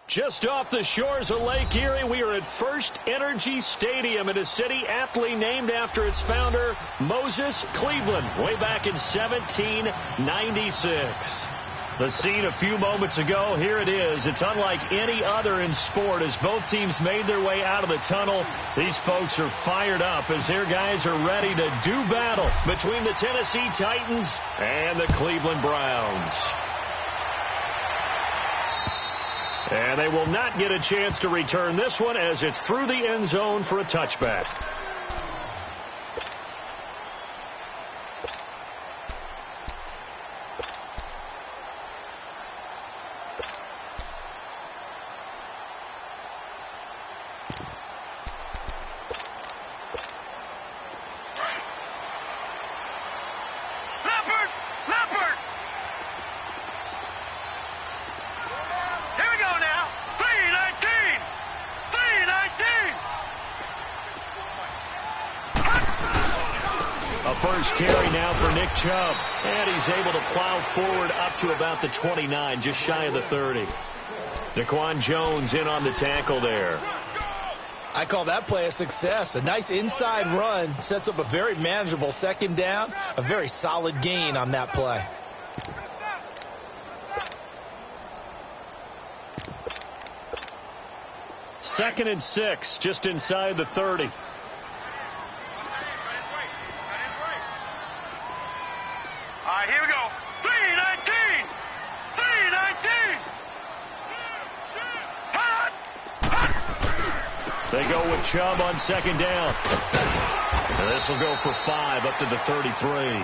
Just off the shores of Lake Erie, we are at First Energy Stadium in a city aptly named after its founder, Moses Cleveland, way back in 1796. The scene a few moments ago, here it is. It's unlike any other in sport as both teams made their way out of the tunnel. These folks are fired up as their guys are ready to do battle between the Tennessee Titans and the Cleveland Browns. And they will not get a chance to return this one as it's through the end zone for a touchback. First carry now for Nick Chubb. And he's able to plow forward up to about the 29, just shy of the 30. Daquan Jones in on the tackle there. I call that play a success. A nice inside run sets up a very manageable second down. A very solid gain on that play. Second and 6, just inside the 30. Here we go. 3-19. 3-19. They go with Chubb on second down. And this will go for 5 up to the 33.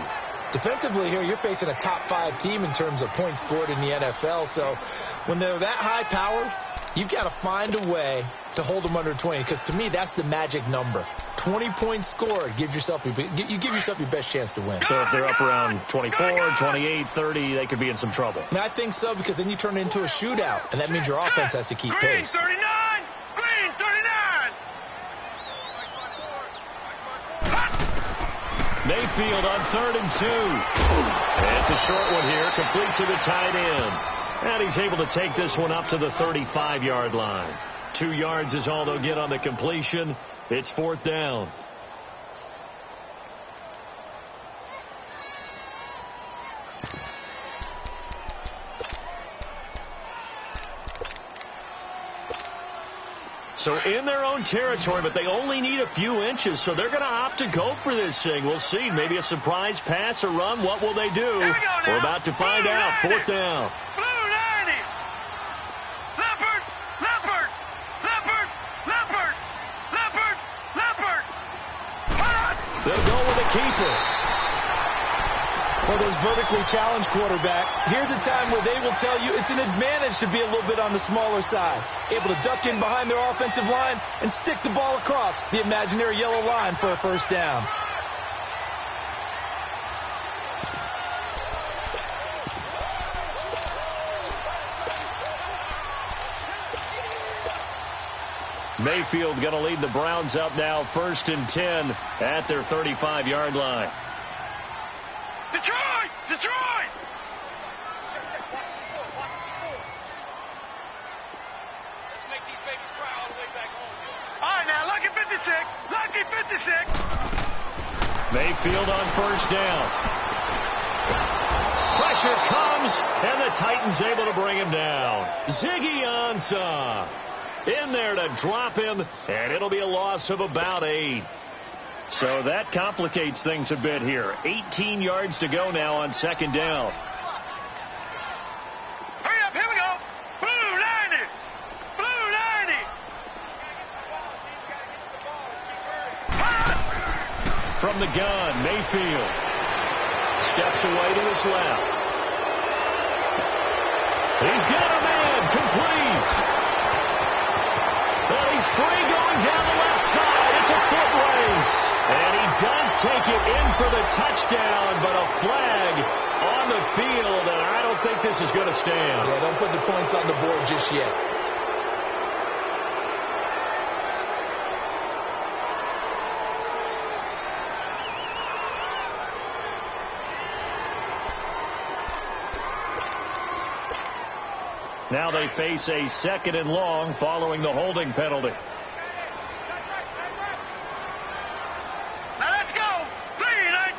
Defensively here, you're facing a top 5 team in terms of points scored in the NFL. So when they're that high powered, you've got to find a way to hold them under 20. Because to me, that's the magic number. 20 points scored, you give yourself your best chance to win. So if they're up around 24, 28, 30, they could be in some trouble. And I think so, because then you turn it into a shootout, and that means your offense has to keep pace. 39! Green 39! Mayfield on 3rd and 2. And it's a short one here, complete to the tight end. And he's able to take this one up to the 35-yard line. 2 yards is all they'll get on the completion. It's 4th down. So in their own territory, but they only need a few inches, so they're going to opt to go for this thing. We'll see. Maybe a surprise pass or run. What will they do? We're about to find out. 4th down. They'll go with a keeper. For those vertically challenged quarterbacks, here's a time where they will tell you it's an advantage to be a little bit on the smaller side. Able to duck in behind their offensive line and stick the ball across the imaginary yellow line for a first down. Mayfield going to lead the Browns up now, 1st and 10 at their 35-yard line. Detroit! Detroit! Let's make these babies cry all the way back home. All right, now, lucky 56. Lucky 56. Mayfield on 1st down. Pressure comes, and the Titans able to bring him down. Ziggy Ansah in there to drop him, and it'll be a loss of about 8. So that complicates things a bit here. 18 yards to go now on 2nd down. Hurry up, here we go. Blue 90. Blue 90. From the gun, Mayfield steps away to his left. He's got a man, complete. But he's free going down the left side. It's a foot race. And he does take it in for the touchdown, but a flag on the field, and I don't think this is going to stand. Yeah, don't put the points on the board just yet. Now they face a 2nd and long following the holding penalty. Now let's go. 319.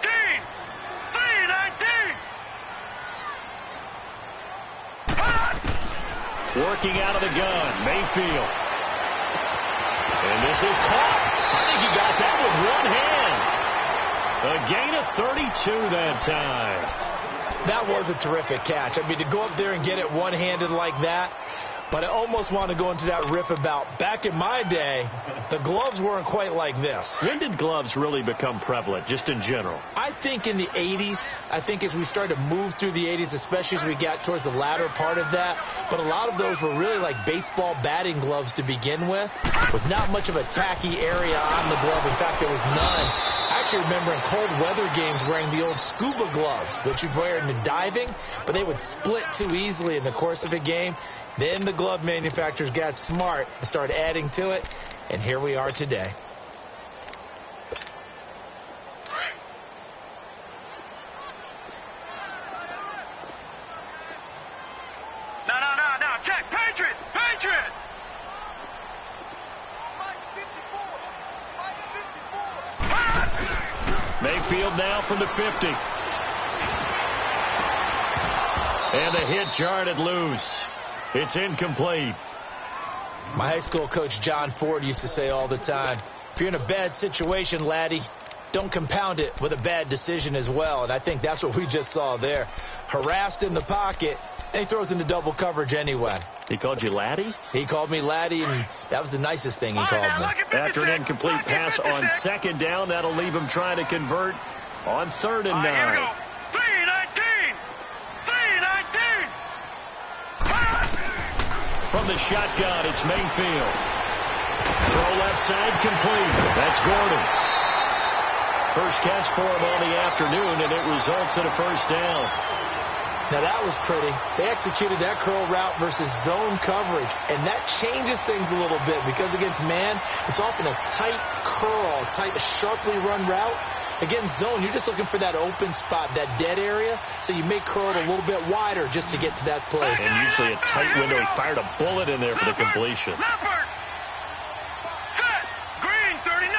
319. Working out of the gun, Mayfield. And this is caught. I think he got that with one hand. A gain of 32 that time. That was a terrific catch. I mean, to go up there and get it one-handed like that, but I almost want to go into that riff about back in my day, the gloves weren't quite like this. When did gloves really become prevalent, just in general? I think in the 80s. I think as we started to move through the 80s, especially as we got towards the latter part of that. But a lot of those were really like baseball batting gloves to begin with not much of a tacky area on the glove. In fact, there was none. I actually remember in cold weather games wearing the old scuba gloves, which you'd wear in the diving, but they would split too easily in the course of a game. Then the glove manufacturers got smart and started adding to it, and here we are today. No. Check. Patriot. Mayfield now from the 50. And the hit jarred loose. It's incomplete. My high school coach, John Ford, used to say all the time, if you're in a bad situation, laddie, don't compound it with a bad decision as well. And I think that's what we just saw there. Harassed in the pocket, and he throws into double coverage anyway. He called you laddie? He called me laddie, and that was the nicest thing he called me. After an incomplete pass on 2nd down, that'll leave him trying to convert on 3rd and 9. Here we go. 319. From the shotgun, it's Mayfield. Throw left side, complete. That's Gordon. First catch for him on the afternoon, and it results in a 1st down. Now that was pretty. They executed that curl route versus zone coverage, and that changes things a little bit because against man, it's often a tight curl, sharply run route. Against zone, you're just looking for that open spot, that dead area, so you may curl it a little bit wider just to get to that place. And usually a tight window. He fired a bullet in there for the completion. Leopard. Set. Green 39.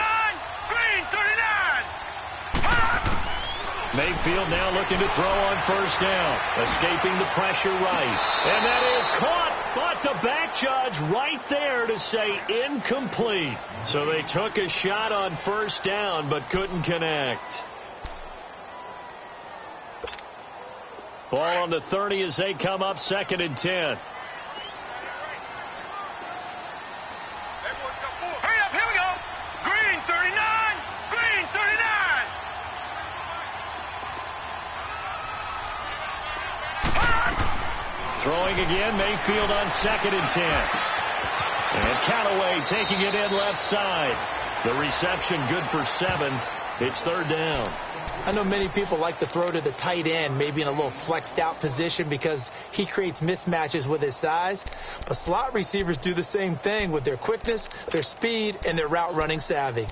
Mayfield now looking to throw on 1st down. Escaping the pressure right. And that is caught. But the back judge right there to say incomplete. So they took a shot on 1st down but couldn't connect. Ball on the 30 as they come up 2nd and 10. Hurry up, here we go. Green 39. Throwing again, Mayfield on 2nd and 10. And Callaway taking it in left side. The reception good for 7. It's 3rd down. I know many people like to throw to the tight end, maybe in a little flexed out position because he creates mismatches with his size. But slot receivers do the same thing with their quickness, their speed, and their route running savvy.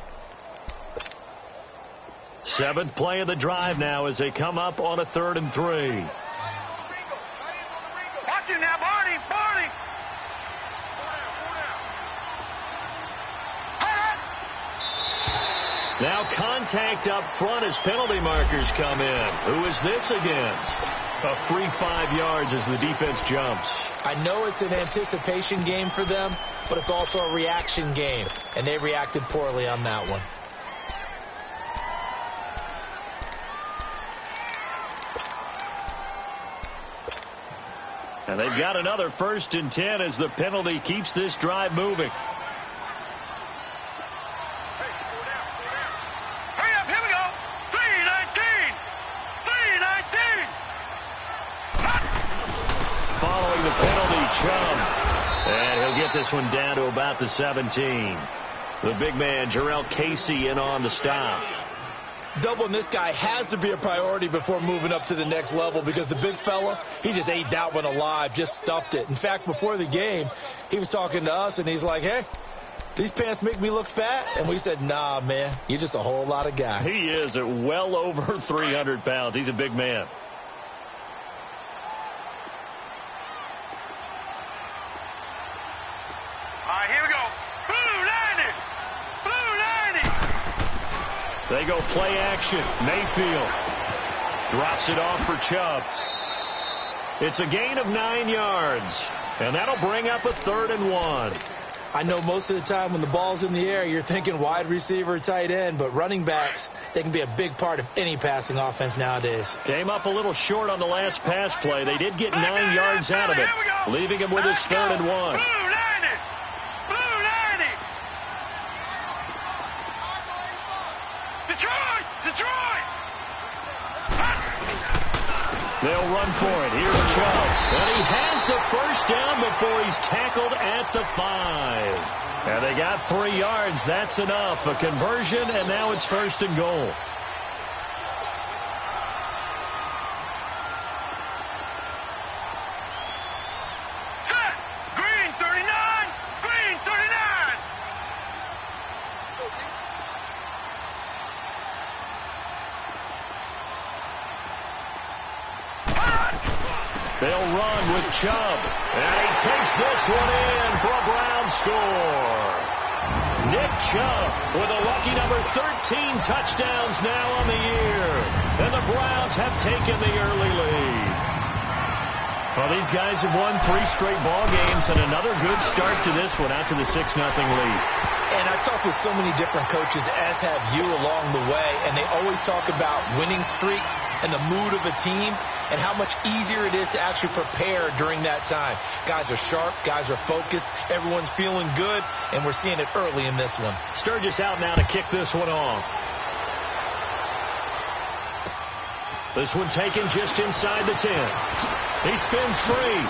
7th play of the drive now as they come up on a 3rd and 3. Watch him now, Barney. Now contact up front as penalty markers come in. Who is this against? A free 5 yards as the defense jumps. I know it's an anticipation game for them, but it's also a reaction game, and they reacted poorly on that one. And they've got another 1st and 10 as the penalty keeps this drive moving. Hurry up, here we go. 319. Following the penalty, Chubb. And he'll get this one down to about the 17. The big man, Jarrell Casey, in on the stop. Doubling this guy has to be a priority before moving up to the next level because the big fella, he just ate that one alive, just stuffed it. In fact, before the game, he was talking to us, and he's like, hey, these pants make me look fat? And we said, nah, man, you're just a whole lot of guy. He is at well over 300 pounds. He's a big man. They go play action. Mayfield drops it off for Chubb. It's a gain of 9 yards, and that'll bring up a 3rd and 1. I know most of the time when the ball's in the air, you're thinking wide receiver, tight end, but running backs, they can be a big part of any passing offense nowadays. Came up a little short on the last pass play. They did get 9 yards out of it, leaving him with his 3rd and 1. They'll run for it. Here's Chubb. And he has the first down before he's tackled at the 5. And they got 3 yards. That's enough. A conversion, and now it's 1st and goal. Set. Green 39. Green 39. They'll run with Chubb. And he takes this one in for a Brown score. Nick Chubb with a lucky number 13 touchdowns now on the year. And the Browns have taken the early lead. Well, these guys have won 3 straight ball games and another good start to this one out to the 6-0 lead. And I talk with so many different coaches, as have you along the way, and they always talk about winning streaks and the mood of a team and how much easier it is to actually prepare during that time. Guys are sharp, guys are focused, everyone's feeling good, and we're seeing it early in this one. Sturgis out now to kick this one off. This one taken just inside the 10. He spins free.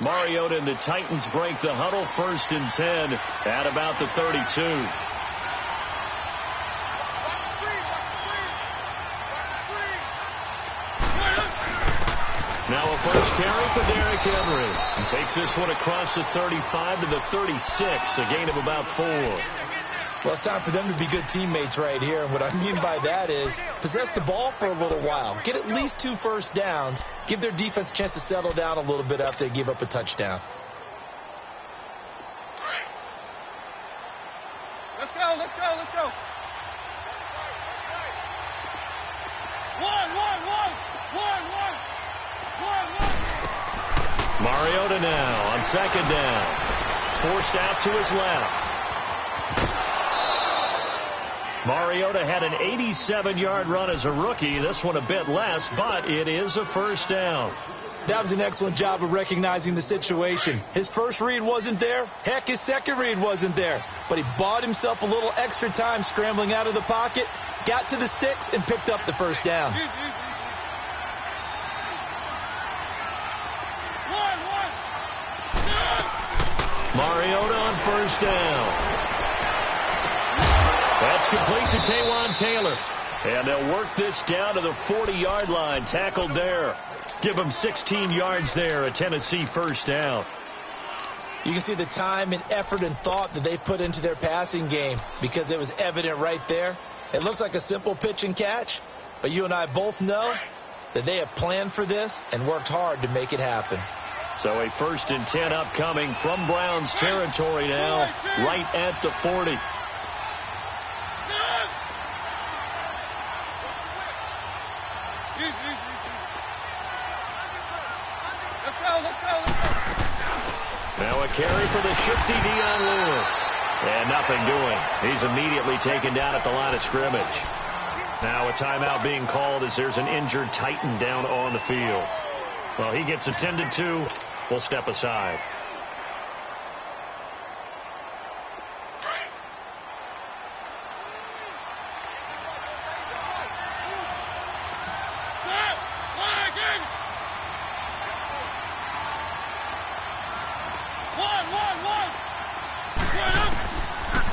Mariota and the Titans break the huddle. 1st and 10 at about the 32. Now a first carry for Derrick Henry. He takes this one across the 35 to the 36, a gain of about 4. Well, it's time for them to be good teammates right here. And what I mean by that is possess the ball for a little while. Get at least 2 first downs. Give their defense a chance to settle down a little bit after they give up a touchdown. Let's go, let's go, let's go. One. Mariota now on 2nd down. Forced out to his left. Mariota had an 87-yard run as a rookie. This one a bit less, but it is a first down. That was an excellent job of recognizing the situation. His first read wasn't there. Heck, his second read wasn't there. But he bought himself a little extra time scrambling out of the pocket, got to the sticks, and picked up the first down. Mariota on 1st down. That's complete to Taywan Taylor. And they'll work this down to the 40-yard line. Tackled there. Give them 16 yards there. A Tennessee first down. You can see the time and effort and thought that they put into their passing game because it was evident right there. It looks like a simple pitch and catch, but you and I both know that they have planned for this and worked hard to make it happen. So a 1st and 10 upcoming from Browns territory now, right at the 40. Now a carry for the shifty Dion Lewis. And nothing doing. He's immediately taken down at the line of scrimmage. Now a timeout being called as there's an injured Titan down on the field. Well, he gets attended to. We'll step aside.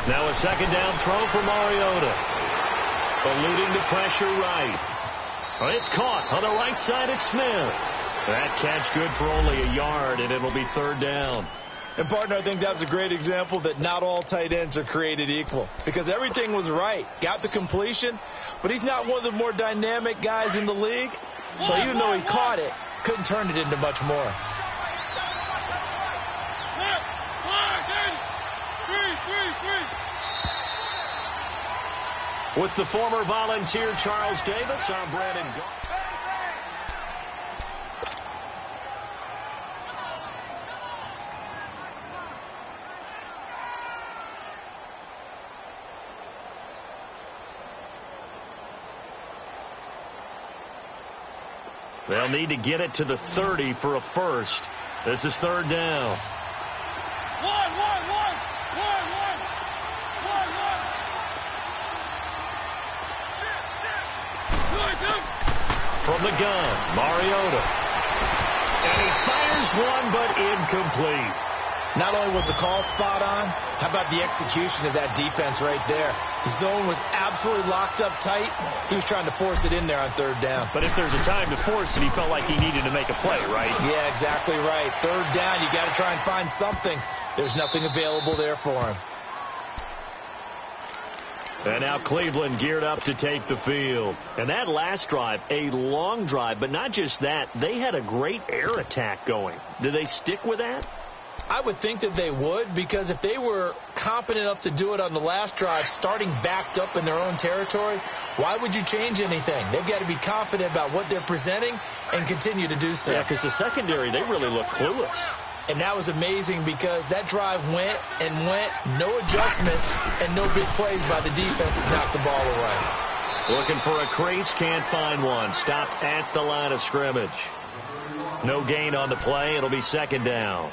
Now a 2nd down throw for Mariota. Eluding the pressure right. It's caught on the right side. It's Smith. That catch good for only a yard, and it'll be third down. And, partner, I think that's a great example that not all tight ends are created equal, because everything was right. Got the completion, but he's not one of the more dynamic guys in the league. So even though he caught it, couldn't turn it into much more. With the former Volunteer Charles Davis, I'm Brandon Gault. They'll need to get it to the 30 for a first. This is third down. From the gun, Mariota. And he fires one, but incomplete. Not only was the call spot on, how about the execution of that defense right there? The zone was absolutely locked up tight. He was trying to force it in there on third down. But if there's a time to force it, he felt like he needed to make a play, right? Yeah, exactly right. Third down, you got to try and find something. There's nothing available there for him. And now Cleveland geared up to take the field. And that last drive, a long drive, but not just that. They had a great air attack going. Did they stick with that? I would think that they would, because if they were competent enough to do it on the last drive, starting backed up in their own territory, why would you change anything? They've got to be confident about what they're presenting and continue to do so. Yeah, because the secondary, they really look clueless. And that was amazing because that drive went and went, no adjustments and no big plays by the defense to knock the ball away. Looking for a crease, can't find one. Stopped at the line of scrimmage. No gain on the play. It'll be second down.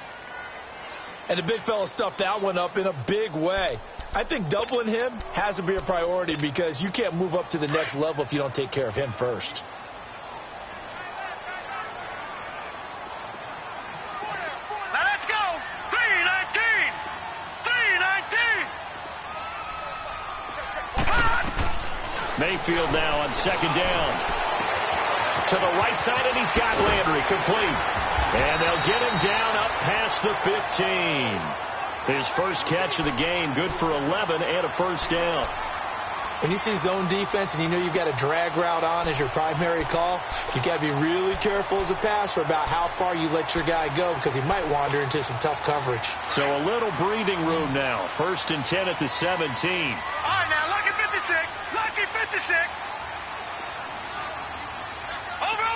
And the big fella stuffed that one up in a big way. I think doubling him has to be a priority because you can't move up to the next level if you don't take care of him first. Now let's go. 319. 319. Mayfield now on second down. To the right side, and he's got Landry complete. And they'll get him down up past the 15. His first catch of the game, good for 11 and a first down. When you see zone defense and you know you've got a drag route on as your primary call, you've got to be really careful as a passer about how far you let your guy go because he might wander into some tough coverage. So a little breathing room now. First and 10 at the 17. All right, now, lucky 56. Lucky 56. Over.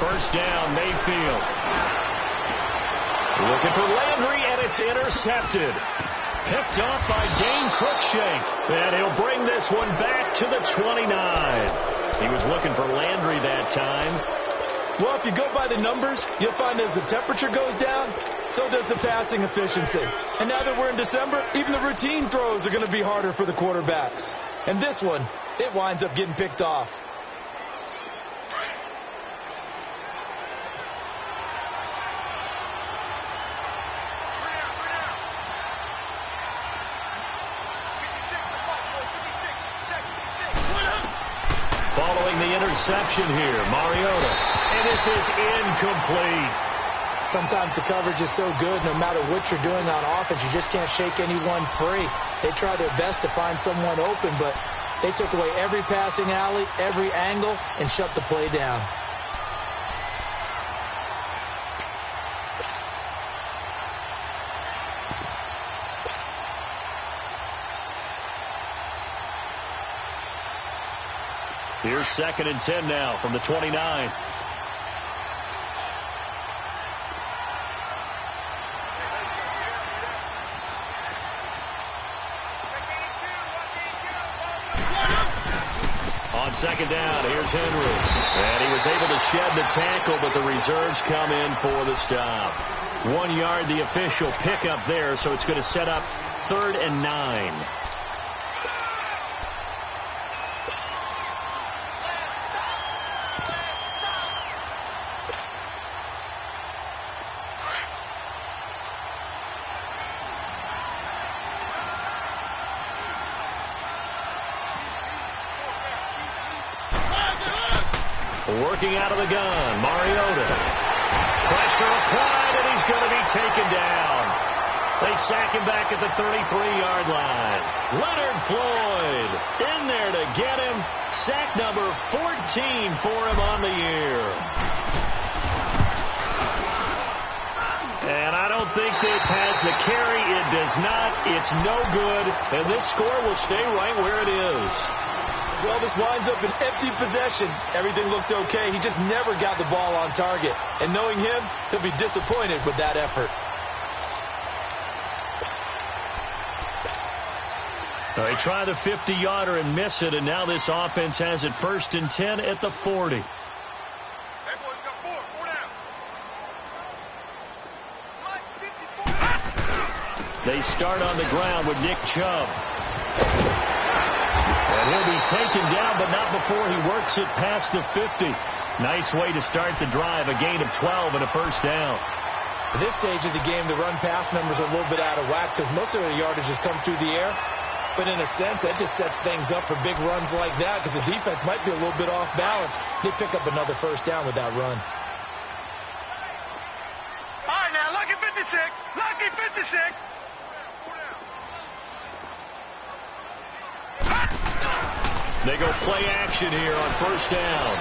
First down, Mayfield. Looking for Landry, and it's intercepted. Picked off by Dane Cruikshank. And he'll bring this one back to the 29. He was looking for Landry that time. Well, if you go by the numbers, you'll find as the temperature goes down, so does the passing efficiency. And now that we're in December, even the routine throws are going to be harder for the quarterbacks. And this one, it winds up getting picked off. Following the interception here, Mariota. And this is incomplete. Sometimes the coverage is so good, no matter what you're doing on offense, you just can't shake anyone free. They try their best to find someone open, but they took away every passing alley, every angle, and shut the play down. Here's second and 10 now from the 29. On second down, here's Henry. And he was able to shed the tackle, but the reserves come in for the stop. 1 yard, the official pickup there, so it's going to set up 3rd and 9. Working out of the gun, Mariota. Pressure applied, and he's going to be taken down. They sack him back at the 33-yard line. Leonard Floyd in there to get him. Sack number 14 for him on the year. And I don't think this has the carry. It does not. It's no good. And this score will stay right where it is. Well, this winds up an empty possession. Everything looked okay. He just never got the ball on target. And knowing him, he'll be disappointed with that effort. They try the 50-yarder and miss it, and now this offense has it 1st and 10 at the 40. Hey, boys, got four down. They start on the ground with Nick Chubb. And he'll be taken down, but not before he works it past the 50. Nice way to start the drive, a gain of 12 and a 1st down. At this stage of the game, the run-pass numbers are a little bit out of whack because most of the yardage has come through the air. But in a sense, that just sets things up for big runs like that because the defense might be a little bit off balance. They pick up another 1st down with that run. All right, now, lucky 56. Lucky 56. They go play action here on 1st down.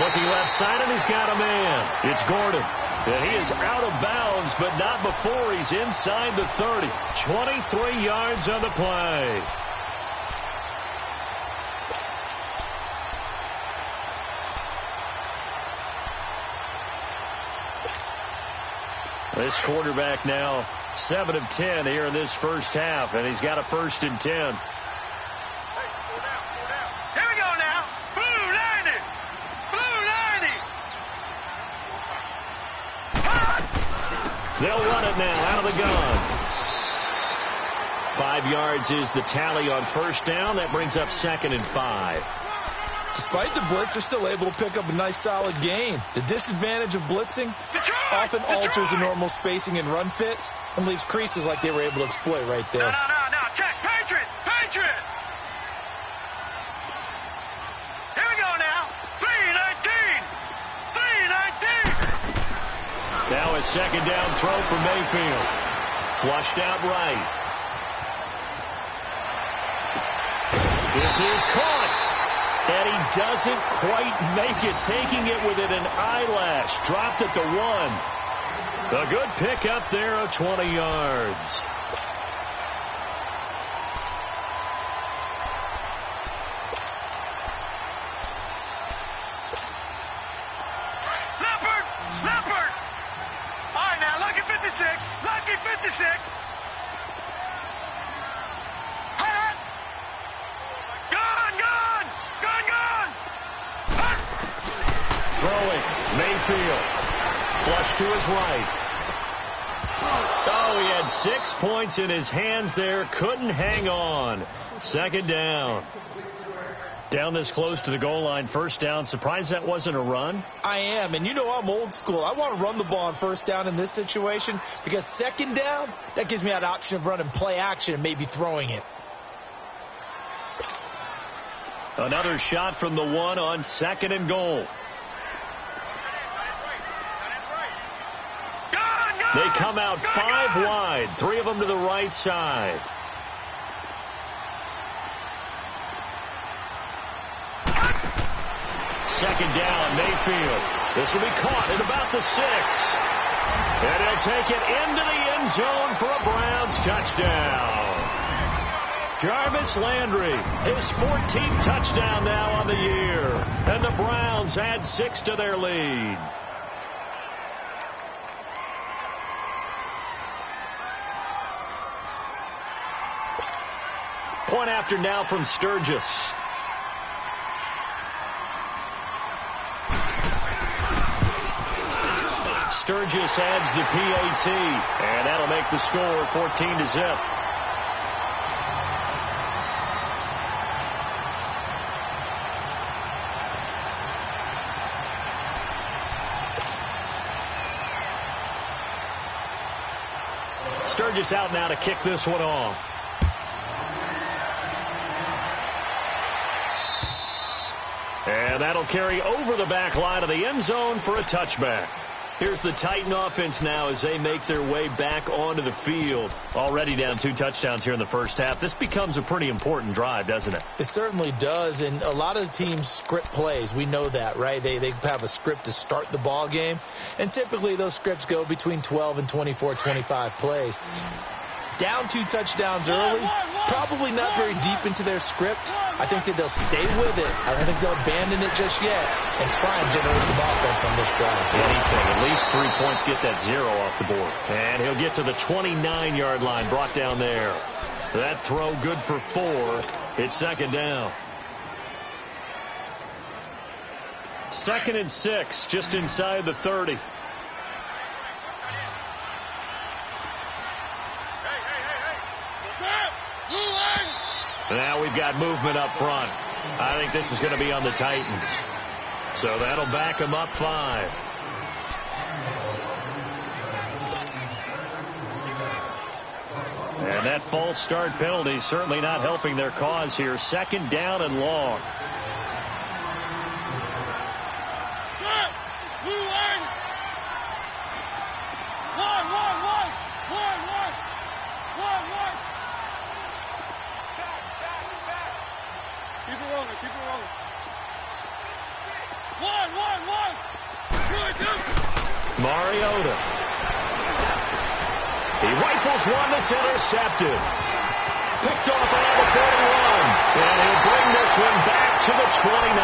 Looking left side, and he's got a man. It's Gordon. And he is out of bounds, but not before he's inside the 30. 23 yards on the play. This quarterback now 7 of 10 here in this 1st half, and he's got a 1st and 10. They'll run it now out of the gun. 5 yards is the tally on 1st down. That brings up 2nd and 5. Despite the blitz, they're still able to pick up a nice solid gain. The disadvantage of blitzing often alters the normal spacing and run fits and leaves creases like they were able to exploit right there. No. Check. Patriot. Here we go now. 3-19. Now a 2nd down throw for Mayfield. Flushed out right. This is caught. And he doesn't quite make it. Taking it within an eyelash. Dropped at the 1. A good pick up there of 20 yards. Snapper. All right, now, lucky 56. Lucky 56. Gun. Throwing. Mayfield. Flush to his right. Oh, he had 6 points in his hands there. Couldn't hang on. 2nd down. Down this close to the goal line. 1st down. Surprised that wasn't a run? I am, and you know I'm old school. I want to run the ball on 1st down in this situation because 2nd down, that gives me that option of running play action and maybe throwing it. Another shot from the 1 on 2nd and goal. They come out 5 wide. 3 of them to the right side. Second down, Mayfield. This will be caught at about the 6. And they'll take it into the end zone for a Browns touchdown. Jarvis Landry, his 14th touchdown now on the year. And the Browns add 6 to their lead. Point after now from Sturgis. Sturgis adds the PAT, and that'll make the score 14-0. Sturgis out now to kick this one off. And that'll carry over the back line of the end zone for a touchback. Here's the Titan offense now as they make their way back onto the field. Already down 2 touchdowns here in the first half. This becomes a pretty important drive, doesn't it? It certainly does, and a lot of the teams script plays. We know that, right? They have a script to start the ball game, and typically those scripts go between 12 and 24, 25 plays. Down 2 touchdowns early, probably not very deep into their script. I think that they'll stay with it. I don't think they'll abandon it just yet and try and generate some offense on this drive. Anything. At least 3 points, get that 0 off the board. And he'll get to the 29-yard line, brought down there. That throw good for 4. It's second down. 2nd and 6, just inside the 30. Now we've got movement up front. I think this is going to be on the Titans. So that'll back them up 5. And that false start penalty certainly not helping their cause here. 2nd down and long. Mariota. He rifles one that's intercepted. Picked off around the 41. And he'll bring this one back to the 29.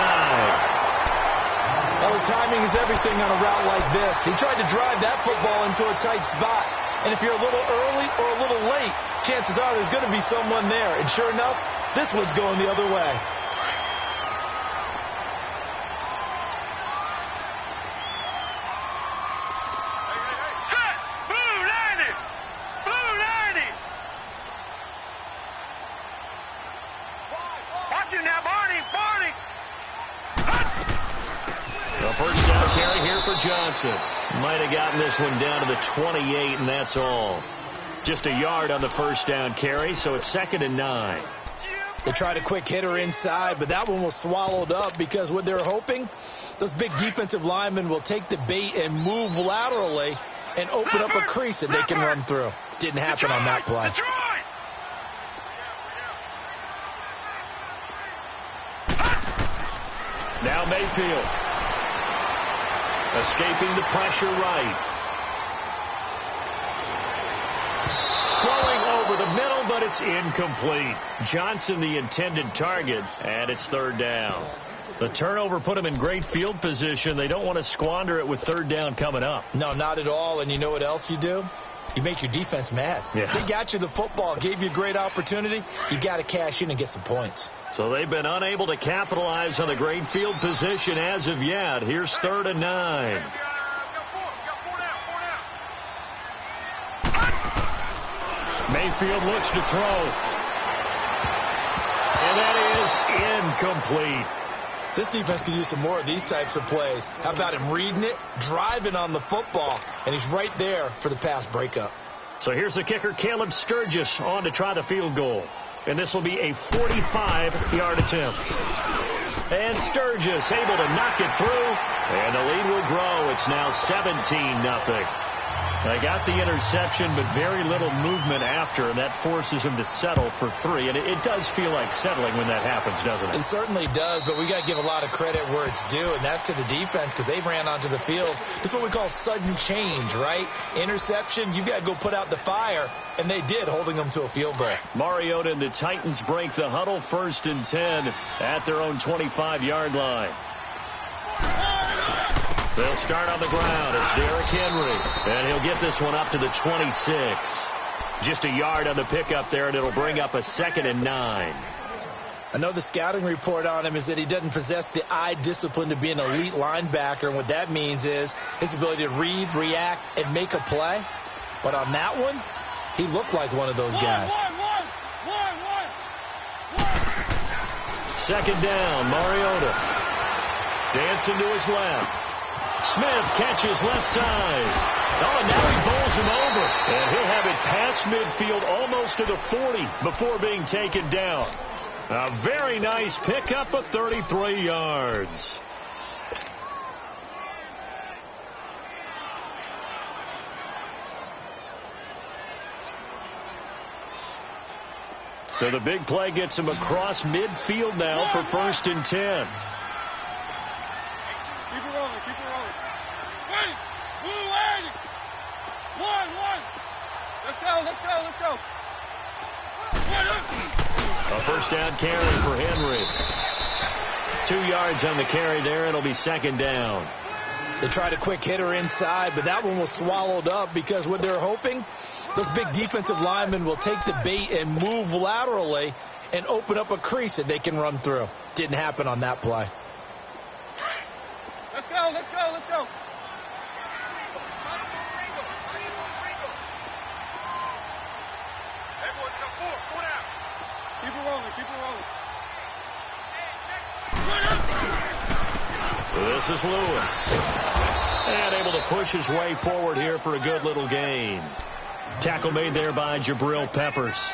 Well, the timing is everything on a route like this. He tried to drive that football into a tight spot. And if you're a little early or a little late, chances are there's going to be someone there. And sure enough, this one's going the other way. Johnson might have gotten this one down to the 28, and that's all. Just a yard on the first down carry, so it's 2nd and 9. They tried a quick hitter inside, but that one was swallowed up because what they're hoping, those big defensive linemen will take the bait and move laterally and open up a crease that they can run through. Didn't happen on that play. Now Mayfield. Escaping the pressure right. Throwing over the middle, but it's incomplete. Johnson the intended target, and it's 3rd down. The turnover put him in great field position. They don't want to squander it with 3rd down coming up. No, not at all. And you know what else you do? You make your defense mad. Yeah. They got you the football, gave you a great opportunity. You got to cash in and get some points. So they've been unable to capitalize on the great field position as of yet. Here's 3rd and 9. Mayfield looks to throw. And that is incomplete. This defense could use some more of these types of plays. How about him reading it, driving on the football, and he's right there for the pass breakup. So here's the kicker, Caleb Sturgis, on to try the field goal. And this will be a 45-yard attempt. And Sturgis able to knock it through. And the lead will grow. It's now 17-0. They got the interception, but very little movement after, and that forces him to settle for 3. And it does feel like settling when that happens, doesn't it? It certainly does, but we got to give a lot of credit where it's due, and that's to the defense because they ran onto the field. This is what we call sudden change, right? Interception, you got to go put out the fire, and they did, holding them to a field goal. Mariota and the Titans break the huddle, 1st and 10 at their own 25-yard line. They'll start on the ground. It's Derrick Henry. And he'll get this one up to the 26. Just a yard on the pickup there, and it'll bring up a 2nd and 9. I know the scouting report on him is that he doesn't possess the eye discipline to be an elite linebacker. And what that means is his ability to read, react, and make a play. But on that one, he looked like one of those guys. 2nd down, Mariota. Dancing to his left. Smith catches left side. Oh, and now he bowls him over. And he'll have it past midfield almost to the 40 before being taken down. A very nice pickup of 33 yards. So the big play gets him across midfield now for 1st and 10. Keep it rolling, keep it rolling. Wait, blue lady. One. Let's go. A first down carry for Henry. 2 yards on the carry there. It'll be 2nd down. They tried a quick hitter inside, but that one was swallowed up because what they're hoping, those big defensive linemen will take the bait and move laterally and open up a crease that they can run through. Didn't happen on that play. Let's go. Keep it rolling. This is Lewis. And able to push his way forward here for a good little gain. Tackle made there by Jabril Peppers.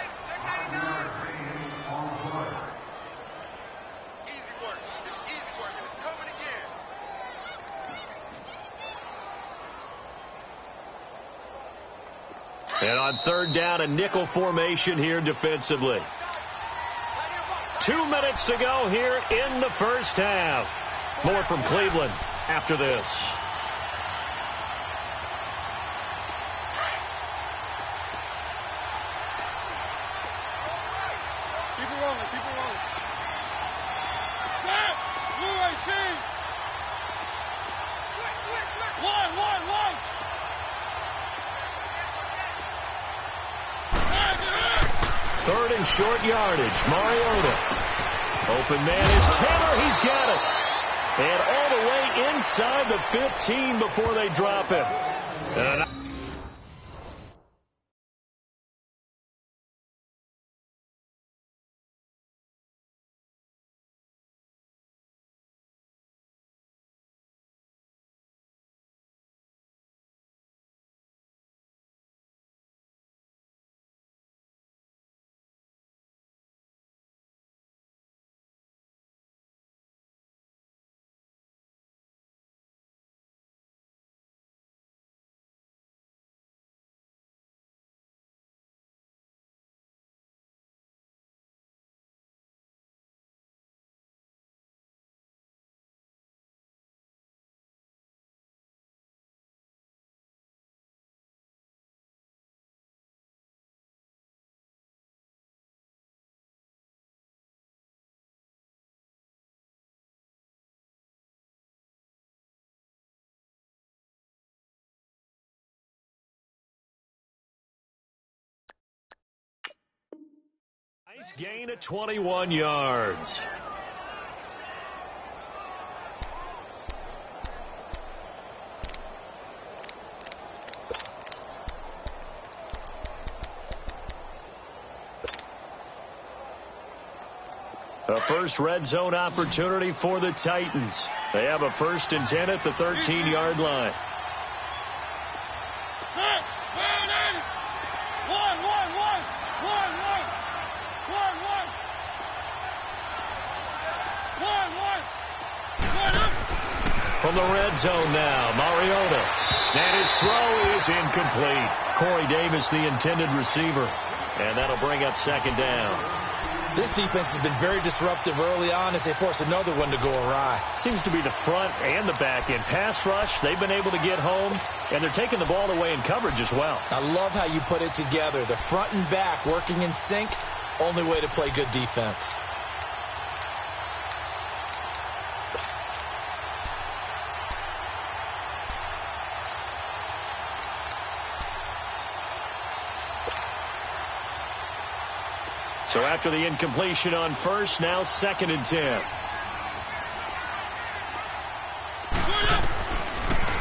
And on 3rd down, a nickel formation here defensively. 2 minutes to go here in the first half. More from Cleveland after this. Keep it rolling. Snap! Blue 18! One! 3rd and short yardage. Mariota. Open man is Taylor. He's got it. And all the way inside the 15 before they drop him. And nice gain of 21 yards. A first red zone opportunity for the Titans. They have a 1st and 10 at the 13-yard line. From the red zone now, Mariota. And his throw is incomplete. Corey Davis, the intended receiver. And that'll bring up 2nd down. This defense has been very disruptive early on as they force another one to go awry. Seems to be the front and the back end. Pass rush, they've been able to get home, and they're taking the ball away in coverage as well. I love how you put it together. The front and back working in sync, only way to play good defense. So after the incompletion on first, now 2nd and 10.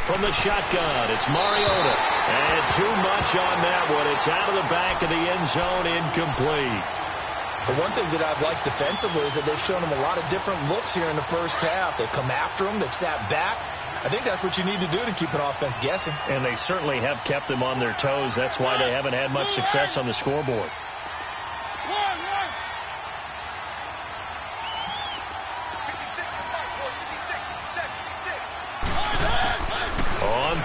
From the shotgun, it's Mariota. And too much on that one. It's out of the back of the end zone, incomplete. But one thing that I've liked defensively is that they've shown them a lot of different looks here in the first half. They've come after them. They've sat back. I think that's what you need to do to keep an offense guessing. And they certainly have kept them on their toes. That's why they haven't had much success on the scoreboard.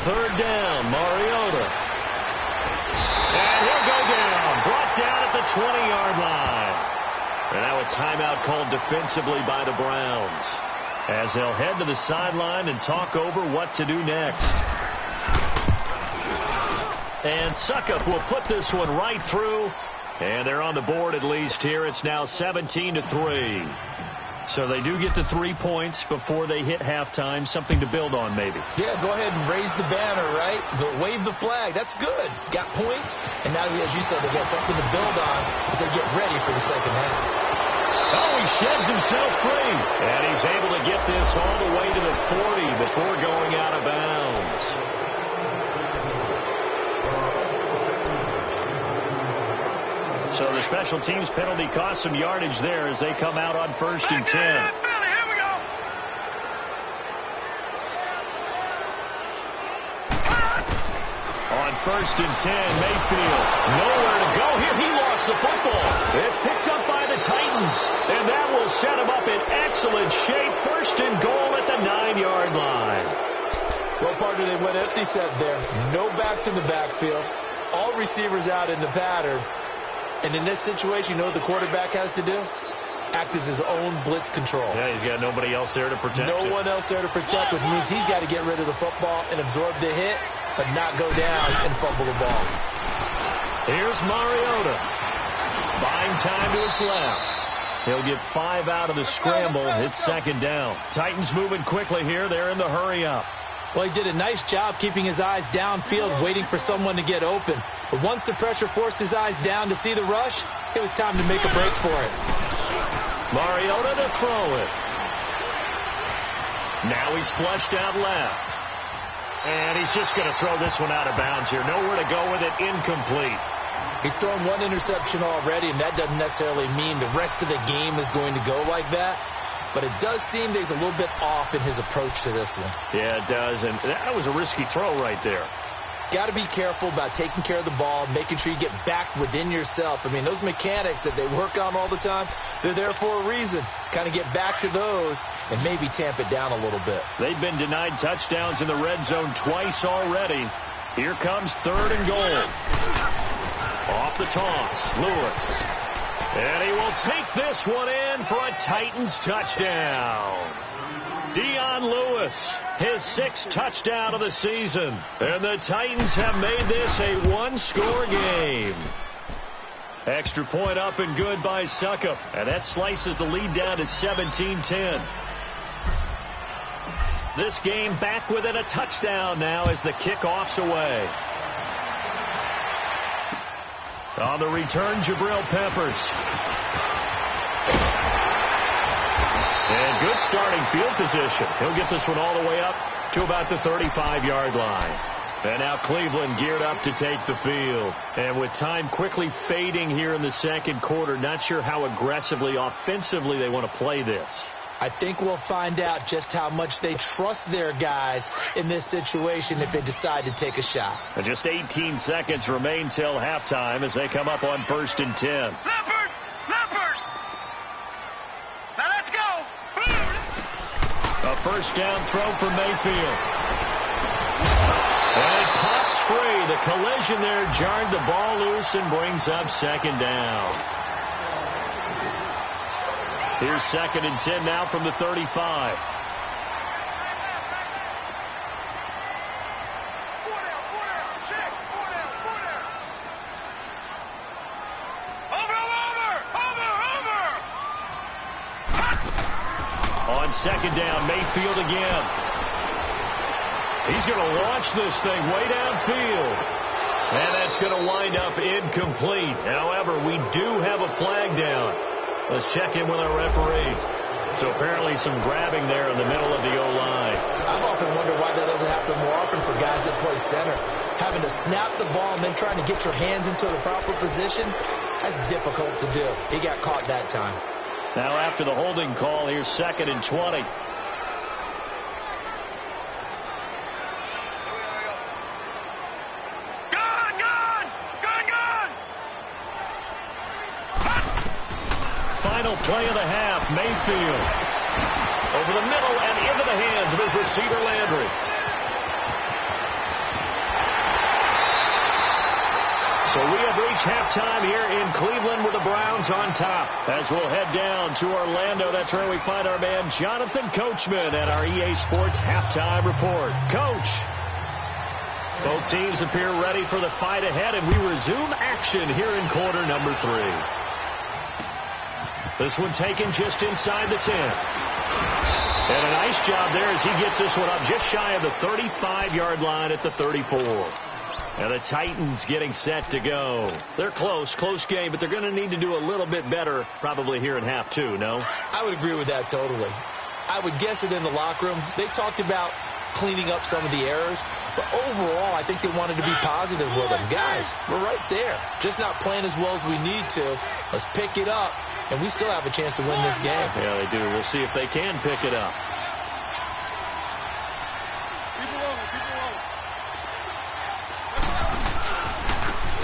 third down. Mariota. And he'll go down. Brought down at the 20-yard line. And now a timeout called defensively by the Browns, as they'll head to the sideline and talk over what to do next. And Succop will put this one right through. And they're on the board at least here. It's now 17-3. So they do get the 3 points before they hit halftime. Something to build on, maybe. Yeah, go ahead and raise the banner, right? But wave the flag. That's good. Got points. And now, as you said, they've got something to build on as they get ready for the second half. Oh, he sheds himself free. And he's able to get this all the way to the 40 before going out of bounds. So the special teams penalty cost some yardage there as they come out on 1st and 10. Here we go. On 1st and 10, Mayfield nowhere to go. Here he lost the football. It's picked up by the Titans, and that will set him up in excellent shape. 1st and goal at the 9-yard line. Well, partner, they went empty set there. No backs in the backfield. All receivers out in the pattern. And in this situation, you know what the quarterback has to do? Act as his own blitz control. Yeah, he's got nobody else there to protect. No one else there to protect, which means he's got to get rid of the football and absorb the hit, but not go down and fumble the ball. Here's Mariota. Buying time to his left. He'll get 5 out of the scramble. It's 2nd down. Titans moving quickly here. They're in the hurry up. Well, he did a nice job keeping his eyes downfield, waiting for someone to get open. But once the pressure forced his eyes down to see the rush, it was time to make a break for it. Mariota to throw it. Now he's flushed out left. And he's just going to throw this one out of bounds here. Nowhere to go with it. Incomplete. He's thrown one interception already, and that doesn't necessarily mean the rest of the game is going to go like that. But it does seem that he's a little bit off in his approach to this one. Yeah, it does. And that was a risky throw right there. Got to be careful about taking care of the ball, making sure you get back within yourself. I mean, those mechanics that they work on all the time, they're there for a reason. Kind of get back to those and maybe tamp it down a little bit. They've been denied touchdowns in the red zone twice already. Here comes 3rd and goal. Off the toss, Lewis. And he will take this one in for a Titans touchdown. Dion Lewis, his 6th touchdown of the season. And the Titans have made this a 1-score game. Extra point up and good by Succop. And that slices the lead down to 17-10. This game back within a touchdown now as the kickoff's away. On the return, Jabril Peppers. And good starting field position. He'll get this one all the way up to about the 35-yard line. And now Cleveland geared up to take the field. And with time quickly fading here in the second quarter, not sure how aggressively, offensively they want to play this. I think we'll find out just how much they trust their guys in this situation if they decide to take a shot. And just 18 seconds remain till halftime as they come up on 1st and 10. Leopard! Leopard! Now let's go! A 1st down throw for Mayfield. And it pops free. The collision there jarred the ball loose and brings up 2nd down. Here's 2nd and 10 now from the 35. On 2nd down, Mayfield again. He's going to launch this thing way downfield. And that's going to wind up incomplete. However, we do have a flag down. Let's check in with our referee. So apparently some grabbing there in the middle of the O-line. I've often wondered why that doesn't happen more often for guys that play center. Having to snap the ball and then trying to get your hands into the proper position, that's difficult to do. He got caught that time. Now after the holding call, here's 2nd and 20. Final play of the half, Mayfield. Over the middle and into the hands of his receiver, Landry. So we have reached halftime here in Cleveland with the Browns on top. As we'll head down to Orlando, that's where we find our man Jonathan Coachman at our EA Sports Halftime Report. Coach. Both teams appear ready for the fight ahead, and we resume action here in quarter number 3. This one taken just inside the 10. And a nice job there as he gets this one up just shy of the 35-yard line at the 34. And the Titans getting set to go. They're close game, but they're going to need to do a little bit better probably here in half 2, no? I would agree with that totally. I would guess it in the locker room. They talked about cleaning up some of the errors, but overall, I think they wanted to be positive with them. Guys, we're right there. Just not playing as well as we need to. Let's pick it up, and we still have a chance to win this game. Yeah, they do. We'll see if they can pick it up.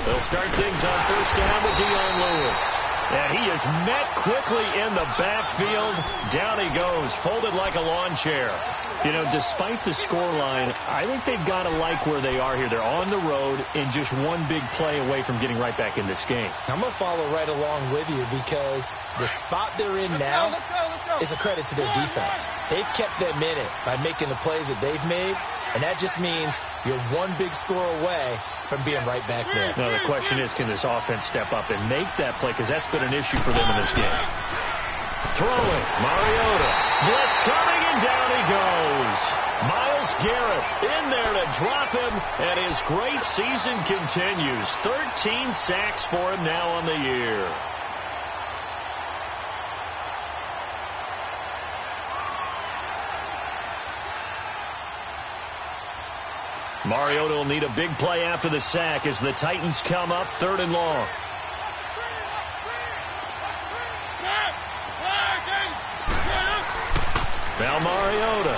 They'll start things on first down with Dion Lewis. And he is met quickly in the backfield. Down he goes, folded like a lawn chair. You know, despite the scoreline, I think they've got to like where they are here. They're on the road and just one big play away from getting right back in this game. I'm going to follow right along with you because the spot they're in now is a credit to their defense. They've kept them in it by making the plays that they've made, and that just means you're one big score away from being right back there. Now, the question is, can this offense step up and make that play? Because that's been an issue for them in this game. Throwing, Mariota. Blitz coming, and down he goes. Myles Garrett in there to drop him, and his great season continues. 13 sacks for him now on the year. Mariota will need a big play after the sack as the Titans come up 3rd and long. Now Mariota.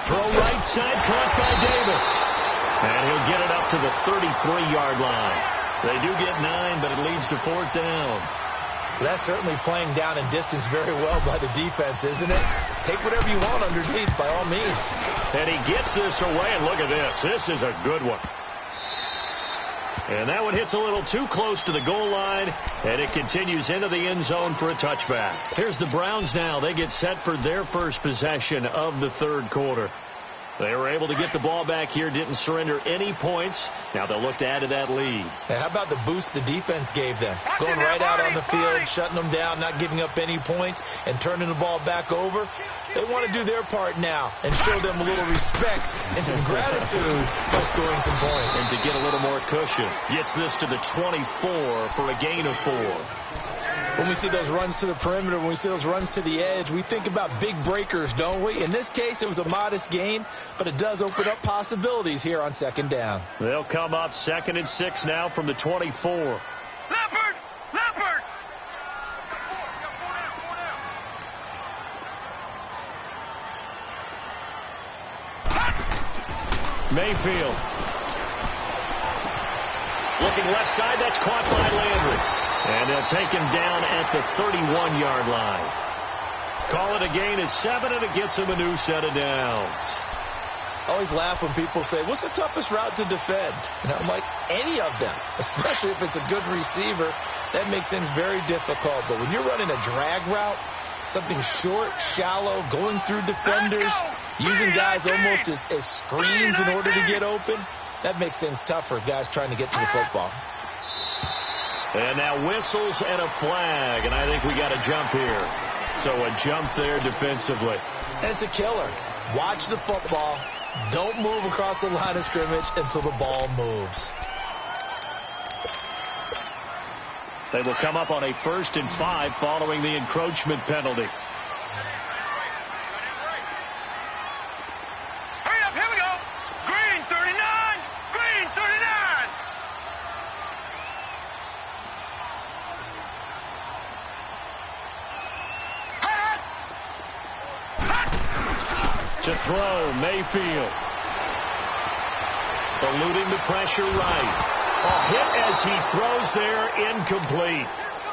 Throw right side, caught by Davis. And he'll get it up to the 33-yard line. They do get 9, but it leads to 4th down. That's certainly playing down in distance very well by the defense, isn't it? Take whatever you want underneath, by all means. And he gets this away, and look at this. This is a good one. And that one hits a little too close to the goal line, and it continues into the end zone for a touchback. Here's the Browns now. They get set for their first possession of the 3rd quarter. They were able to get the ball back here, didn't surrender any points. Now they'll look to add to that lead. And how about the boost the defense gave them? Going right out on the field, shutting them down, not giving up any points, and turning the ball back over. They want to do their part now and show them a little respect and some gratitude by scoring some points. And to get a little more cushion, gets this to the 24 for a gain of 4. When we see those runs to the perimeter, when we see those runs to the edge, we think about big breakers, don't we? In this case, it was a modest gain, but it does open up possibilities here on 2nd down. They'll come up 2nd and 6 now from the 24. Leopard! Leopard! Mayfield. Looking left side, that's caught by Landry. And they'll take him down at the 31-yard line. Call it a gain of 7, and it gets him a new set of downs. I always laugh when people say, what's the toughest route to defend? And I'm like, any of them, especially if it's a good receiver. That makes things very difficult. But when you're running a drag route, something short, shallow, going through defenders, using guys almost as screens in order to get open, that makes things tough for guys trying to get to the football. And now whistles and a flag, and I think we got a jump here. So a jump there defensively. And it's a killer. Watch the football. Don't move across the line of scrimmage until the ball moves. They will come up on a 1st and 5 following the encroachment penalty. Hurry up, here we go. Green 39, green 39. To throw, Mayfield. Eluding the pressure right. A hit as he throws there, incomplete.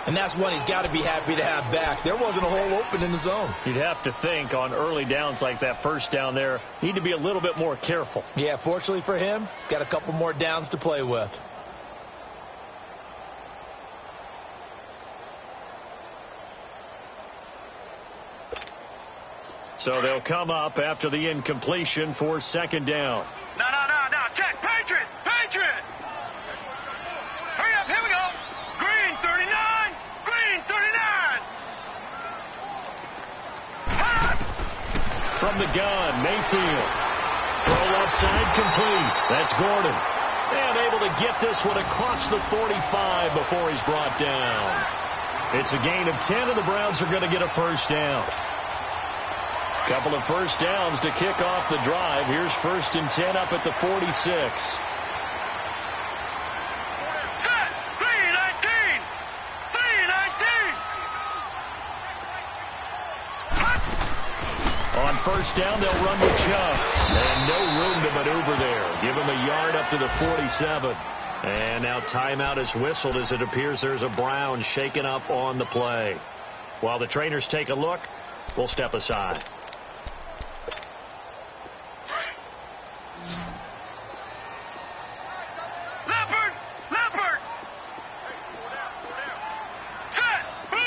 And that's one he's got to be happy to have back. There wasn't a hole open in the zone. You'd have to think on early downs like that first down there, need to be a little bit more careful. Yeah, fortunately for him, got a couple more downs to play with. So they'll come up after the incompletion for second down. No. Check. Patriot. Hurry up. Here we go. Green 39. Green 39. Hot. From the gun, Mayfield. Throw left side complete. That's Gordon. And able to get this one across the 45 before he's brought down. It's a gain of 10, and the Browns are going to get a first down. Couple of first downs to kick off the drive. Here's 1st and 10 up at the 46. Set. 319. 319. On first down, they'll run with Chubb. And no room to maneuver there. Give him a yard up to the 47. And now timeout is whistled as it appears there's a Brown shaken up on the play. While the trainers take a look, we'll step aside. Leopard. Set. Blue 90.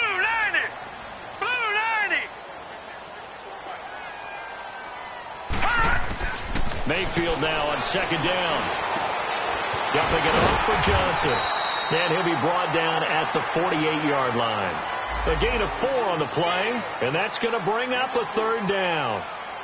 Hot. Mayfield now on second down. Dumping it off for Johnson. And he'll be brought down at the 48-yard line. A gain of 4 on the play, and that's going to bring up a third down.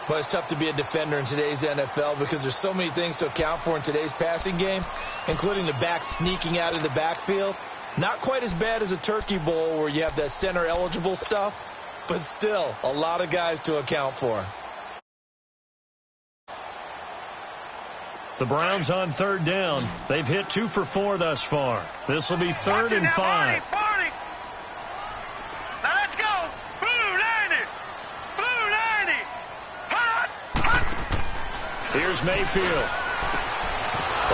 But it's tough to be a defender in today's NFL because there's so many things to account for in today's passing game, including the back sneaking out of the backfield. Not quite as bad as a Turkey Bowl where you have that center-eligible stuff, but still a lot of guys to account for. The Browns on third down. They've hit 2 for 4 thus far. This will be 3rd and 5. Barney. Now let's go. Blue 90. Hot. Here's Mayfield.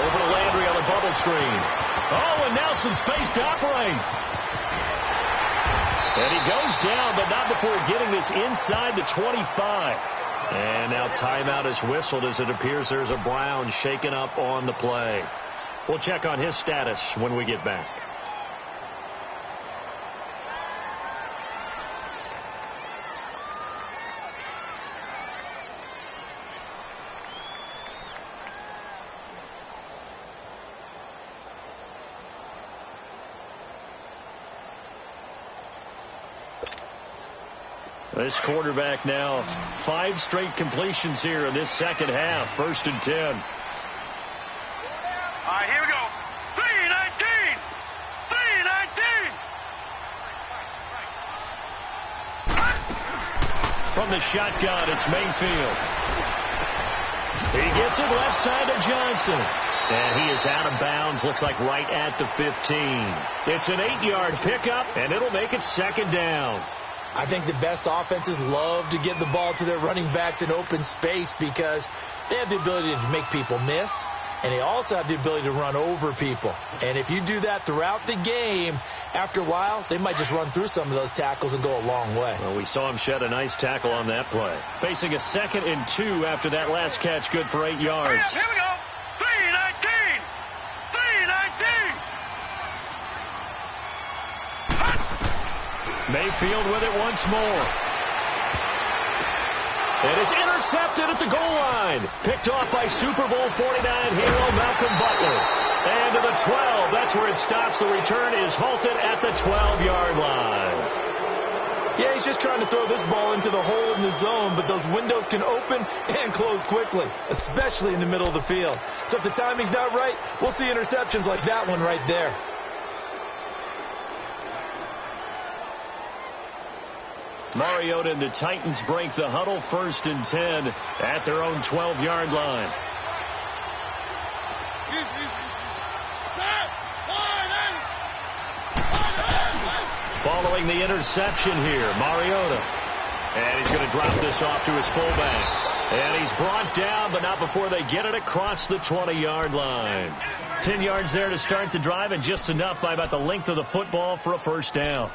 Over to Landry on a bubble screen. Oh, and now some space to operate. And he goes down, but not before getting this inside the 25. And now timeout is whistled as it appears there's a Brown shaken up on the play. We'll check on his status when we get back. This quarterback now 5 straight completions here in this second half. 1st and 10. All right, here we go. 319. From the shotgun, it's Mayfield. He gets it left side to Johnson. And he is out of bounds, looks like right at the 15. It's an 8-yard pickup, and it'll make it 2nd down. I think the best offenses love to get the ball to their running backs in open space because they have the ability to make people miss, and they also have the ability to run over people. And if you do that throughout the game, after a while, they might just run through some of those tackles and go a long way. Well, we saw him shed a nice tackle on that play. Facing a 2nd and 2 after that last catch, good for 8 yards. Here we go. 319. Mayfield with it once more. And it's intercepted at the goal line. Picked off by Super Bowl 49 hero Malcolm Butler. And to the 12. That's where it stops. The return is halted at the 12-yard line. Yeah, he's just trying to throw this ball into the hole in the zone, but those windows can open and close quickly, especially in the middle of the field. So if the timing's not right, we'll see interceptions like that one right there. Mariota and the Titans break the huddle. 1st and 10 at their own 12-yard line. Following the interception here, Mariota. And he's going to drop this off to his fullback. And he's brought down, but not before they get it across the 20-yard line. 10 yards there to start the drive, and just enough by about the length of the football for a first down.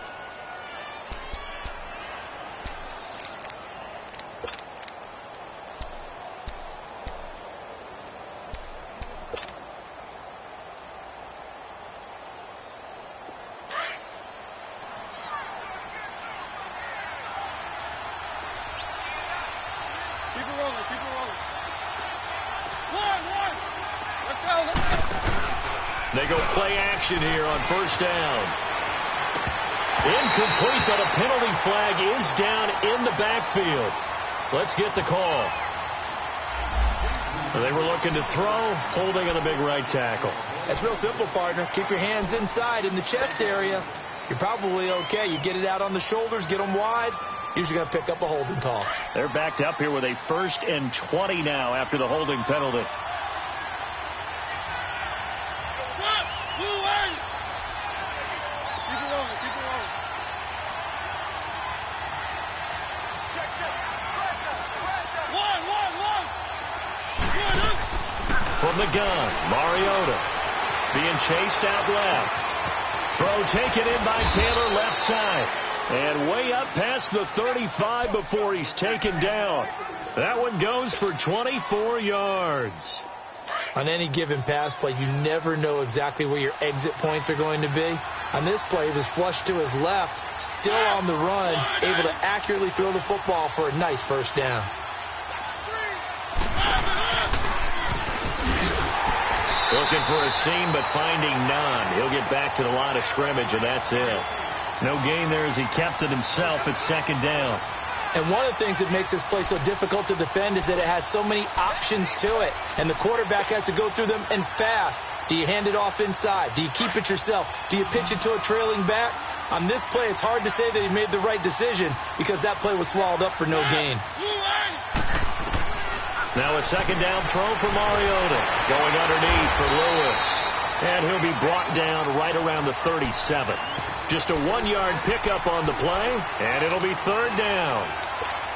They go play action here on first down. Incomplete, but a penalty flag is down in the backfield. Let's get the call. They were looking to throw, holding on the big right tackle. That's real simple, partner. Keep your hands inside in the chest area. You're probably okay. You get it out on the shoulders, get them wide. Usually going to pick up a holding call. They're backed up here with a 1st and 20 now after the holding penalty. From the gun, Mariota being chased out left. Throw taken in by Taylor left side. And way up past the 35 before he's taken down. That one goes for 24 yards. On any given pass play, you never know exactly where your exit points are going to be. On this play, he was flushed to his left, still on the run, able to accurately throw the football for a nice first down. Looking for a seam, but finding none. He'll get back to the line of scrimmage, and that's it. No gain there as he kept it himself at 2nd down. And one of the things that makes this play so difficult to defend is that it has so many options to it. And the quarterback has to go through them and fast. Do you hand it off inside? Do you keep it yourself? Do you pitch it to a trailing back? On this play, it's hard to say that he made the right decision because that play was swallowed up for no gain. Now a 2nd down throw for Mariota. Going underneath for Lewis. And he'll be brought down right around the 37. Just a 1-yard pickup on the play, and it'll be 3rd down.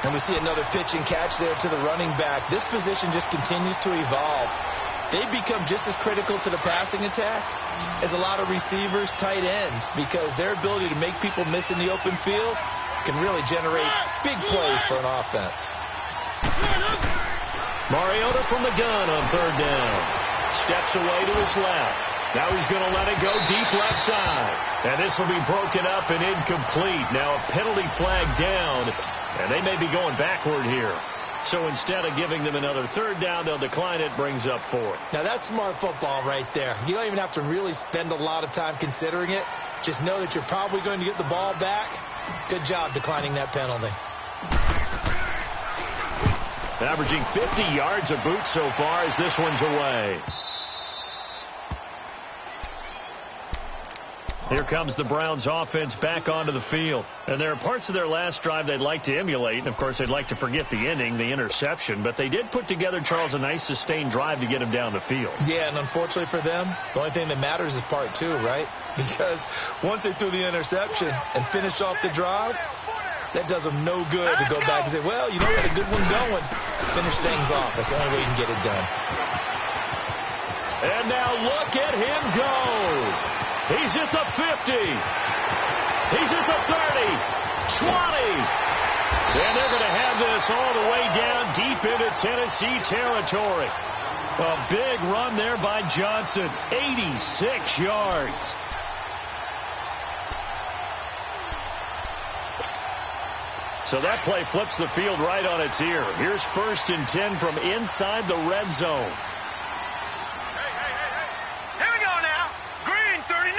And we see another pitch and catch there to the running back. This position just continues to evolve. They become just as critical to the passing attack as a lot of receivers, tight ends, because their ability to make people miss in the open field can really generate big plays for an offense. Mariota from the gun on 3rd down. Steps away to his left. Now he's going to let it go deep left side. And this will be broken up and incomplete. Now a penalty flag down, and they may be going backward here. So instead of giving them another 3rd down, they'll decline it, brings up 4th. Now that's smart football right there. You don't even have to really spend a lot of time considering it. Just know that you're probably going to get the ball back. Good job declining that penalty. Averaging 50 yards a boot so far as this one's away. Here comes the Browns offense back onto the field. And there are parts of their last drive they'd like to emulate. And, of course, they'd like to forget the ending, the interception. But they did put together, Charles, a nice sustained drive to get him down the field. Yeah, and unfortunately for them, the only thing that matters is part 2, right? Because once they threw the interception and finished off the drive, that does them no good to go back and say, well, you know, we had a good one going. Finish things off. That's the only way you can get it done. And now look at him go. He's at the 50. He's at the 30. 20. And they're going to have this all the way down deep into Tennessee territory. A big run there by Johnson. 86 yards. So that play flips the field right on its ear. Here's 1st and 10 from inside the red zone. Here we go now. Green 39.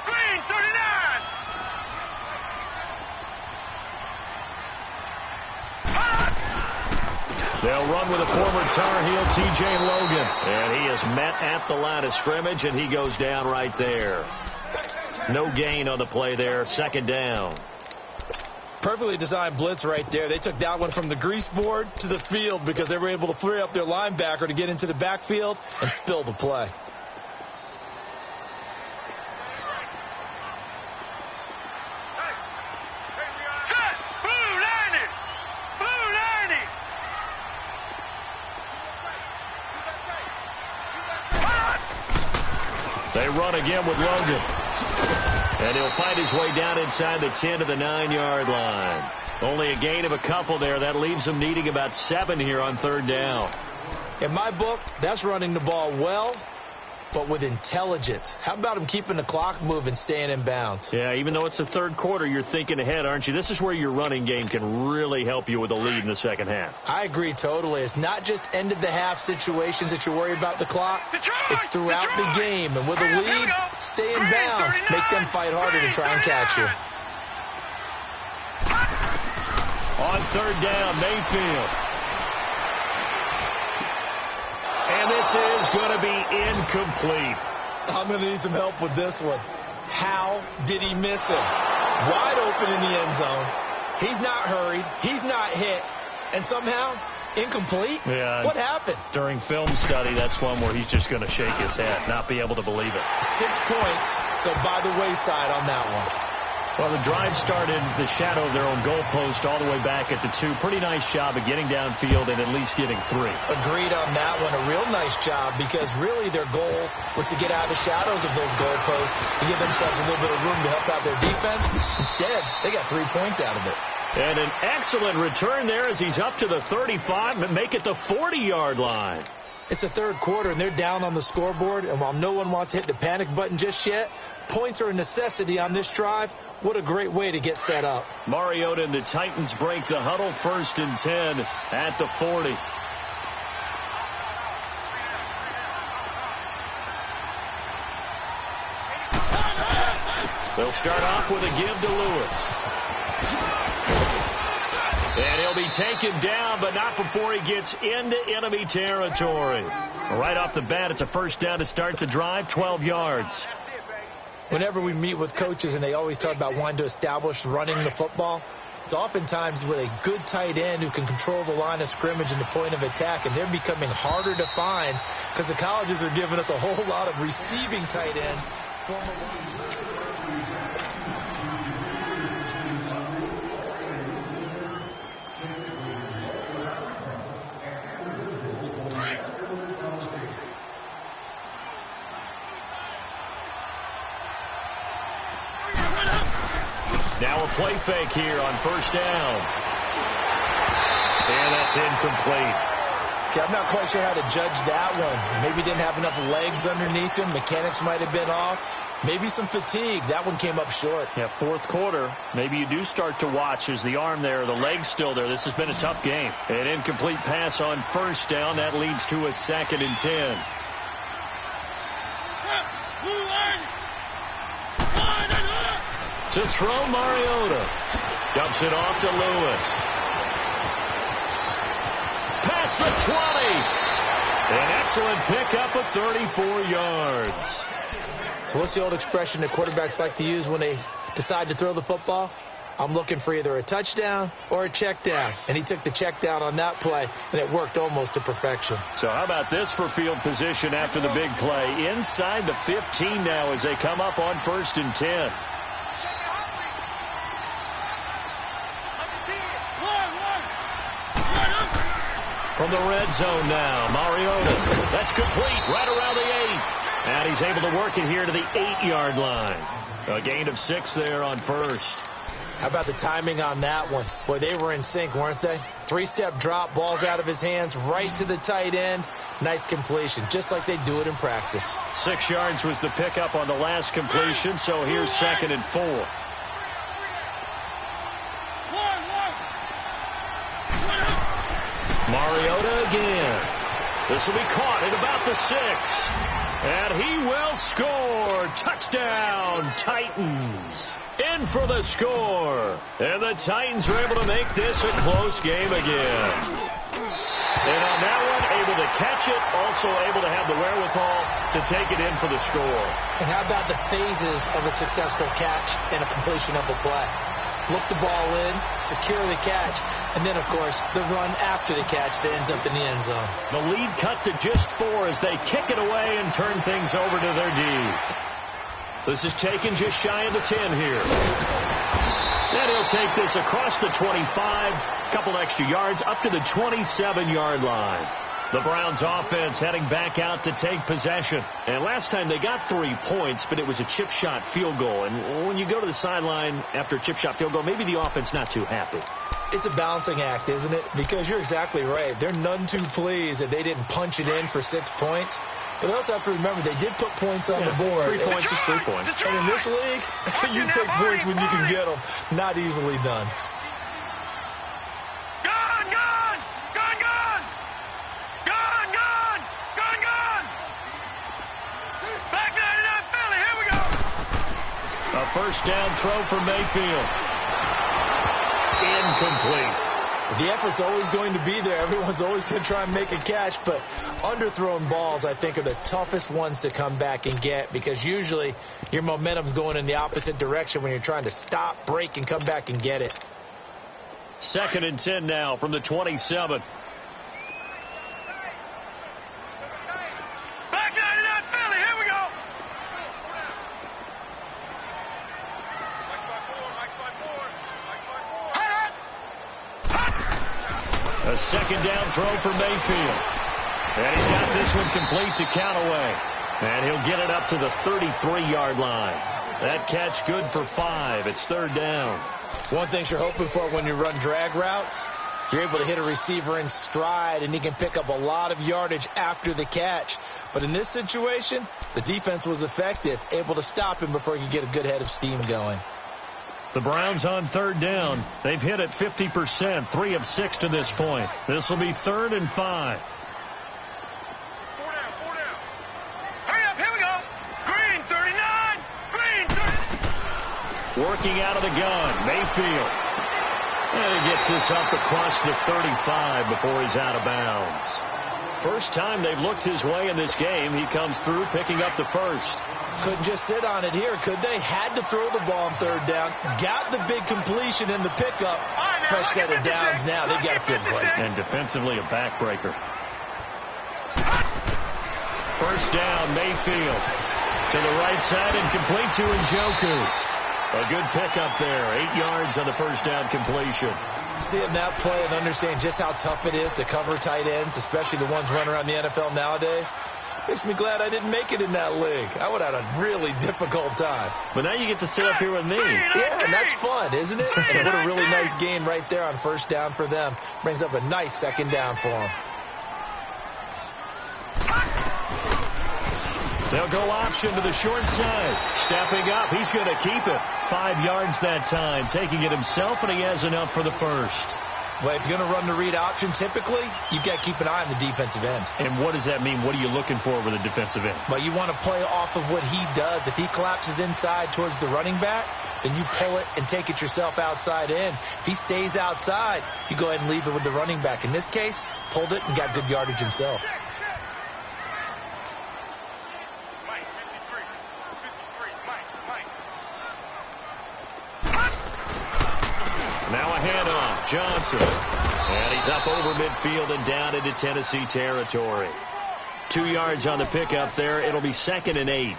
Green 39. They'll run with a former Tar Heel, T.J. Logan. And he is met at the line of scrimmage, and he goes down right there. No gain on the play there. 2nd down. Perfectly designed blitz right there. They took that one from the grease board to the field because they were able to free up their linebacker to get into the backfield and spill the play. Set. Blue 90. Blue 90. run again with Logan. And he'll find his way down inside the 10 to the 9-yard line. Only a gain of a couple there. That leaves him needing about 7 here on third down. In my book, that's running the ball well, but with intelligence. How about him keeping the clock moving, staying in bounds? Yeah, even though it's the third quarter, you're thinking ahead, aren't you? This is where your running game can really help you with a lead in the second half. I agree totally. It's not just end-of-the-half situations that you're worried about the clock. It's throughout the game. And with a lead, stay in bounds. Make them fight harder to try and catch you. On third down, Mayfield. And this is going to be incomplete. I'm going to need some help with this one. How did he miss it? Wide open in the end zone. He's not hurried. He's not hit. And somehow, incomplete? Yeah. What happened? During film study, that's one where he's just going to shake his head, not be able to believe it. 6 points go by the wayside on that one. Well, the drive started the shadow of their own goalpost all the way back at the 2. Pretty nice job of getting downfield and at least getting 3. Agreed on that one. A real nice job because really their goal was to get out of the shadows of those goalposts and give themselves a little bit of room to help out their defense. Instead, they got 3 points out of it. And an excellent return there as he's up to the 35 and make it the 40-yard line. It's the third quarter, and they're down on the scoreboard. And while no one wants to hit the panic button just yet, points are a necessity on this drive. What a great way to get set up. Mariota and the Titans break the huddle, 1st and 10 at the 40. They'll start off with a give to Lewis. And he'll be taken down, but not before he gets into enemy territory. Right off the bat, it's a first down to start the drive, 12 yards. Whenever we meet with coaches and they always talk about wanting to establish running the football, it's oftentimes with a good tight end who can control the line of scrimmage and the point of attack, and they're becoming harder to find because the colleges are giving us a whole lot of receiving tight ends. Now a play fake here on first down. And that's incomplete. Okay, I'm not quite sure how to judge that one. Maybe didn't have enough legs underneath him. Mechanics might have been off. Maybe some fatigue. That one came up short. Yeah, fourth quarter. Maybe you do start to watch. Is the arm there, the leg's still there. This has been a tough game. An incomplete pass on first down. That leads to a 2nd and 10. To throw, Mariota. Dumps it off to Lewis. Past the 20. An excellent pickup of 34 yards. So what's the old expression that quarterbacks like to use when they decide to throw the football? I'm looking for either a touchdown or a check down. And he took the check down on that play, and it worked almost to perfection. So how about this for field position after the big play? Inside the 15 now as they come up on 1st and 10. From the red zone now, Mariota. That's complete right around the 8. And he's able to work it here to the 8-yard line. A gain of 6 there on first. How about the timing on that one? Boy, they were in sync, weren't they? 3-step drop, balls out of his hands, right to the tight end. Nice completion, just like they do it in practice. 6 yards was the pickup on the last completion, so here's 2nd and 4. Mariota again. This will be caught at about the 6. And he will score. Touchdown, Titans. In for the score. And the Titans are able to make this a close game again. And on that one, able to catch it, also able to have the wherewithal to take it in for the score. And how about the phases of a successful catch and a completion of a play? Look the ball in, secure the catch, and then, of course, the run after the catch that ends up in the end zone. The lead cut to just 4 as they kick it away and turn things over to their D. This is taken just shy of the 10 here. And he'll take this across the 25, a couple extra yards, up to the 27-yard line. The Browns offense heading back out to take possession. And last time they got 3 points, but it was a chip shot field goal. And when you go to the sideline after a chip shot field goal, maybe the offense not too happy. It's a balancing act, isn't it? Because you're exactly right. They're none too pleased that they didn't punch it in for 6 points. But they also have to remember they did put points on the board. 3 points is 3 points. And in this league, you take points when you can get them. Not easily done. A first down throw for Mayfield. Incomplete. The effort's always going to be there. Everyone's always going to try and make a catch, but underthrown balls, I think, are the toughest ones to come back and get because usually your momentum's going in the opposite direction when you're trying to stop, break, and come back and get it. 2nd and 10 now from the 27. A second down throw for Mayfield. And he's got this one complete to Callaway. And he'll get it up to the 33-yard line. That catch good for 5. It's 3rd down. One thing you're hoping for when you run drag routes, you're able to hit a receiver in stride, and he can pick up a lot of yardage after the catch. But in this situation, the defense was effective, able to stop him before he could get a good head of steam going. The Browns on 3rd down. They've hit it 50%, 3 of 6 to this point. This will be 3rd and 5. 4 down, 4 down. Hurry up, here we go. Green, 39. Green, 30. Working out of the gun, Mayfield. And he gets this up across the 35 before he's out of bounds. First time they've looked his way in this game. He comes through picking up the first. Couldn't just sit on it here, could they? Had to throw the ball on 3rd down. Got the big completion in the pickup. Fresh set of downs now. They've got to feel great. And defensively a backbreaker. First down, Mayfield. To the right side and complete to Njoku. A good pickup there. 8 yards on the first down completion. Seeing that play and understanding just how tough it is to cover tight ends, especially the ones running around the NFL nowadays, makes me glad I didn't make it in that league. I would have had a really difficult time. But now you get to sit up here with me. Yeah, and that's fun, isn't it? And what a really nice gain right there on first down for them. Brings up a nice 2nd down for them. They'll go option to the short side. Stepping up, he's going to keep it. 5 yards that time, taking it himself, and he has enough for the first. Well, if you're going to run the read option, typically, you've got to keep an eye on the defensive end. And what does that mean? What are you looking for with a defensive end? Well, you want to play off of what he does. If he collapses inside towards the running back, then you pull it and take it yourself outside in. If he stays outside, you go ahead and leave it with the running back. In this case, pulled it and got good yardage himself. Now a handoff, Johnson. And he's up over midfield and down into Tennessee territory. 2 yards on the pickup there. It'll be 2nd and 8.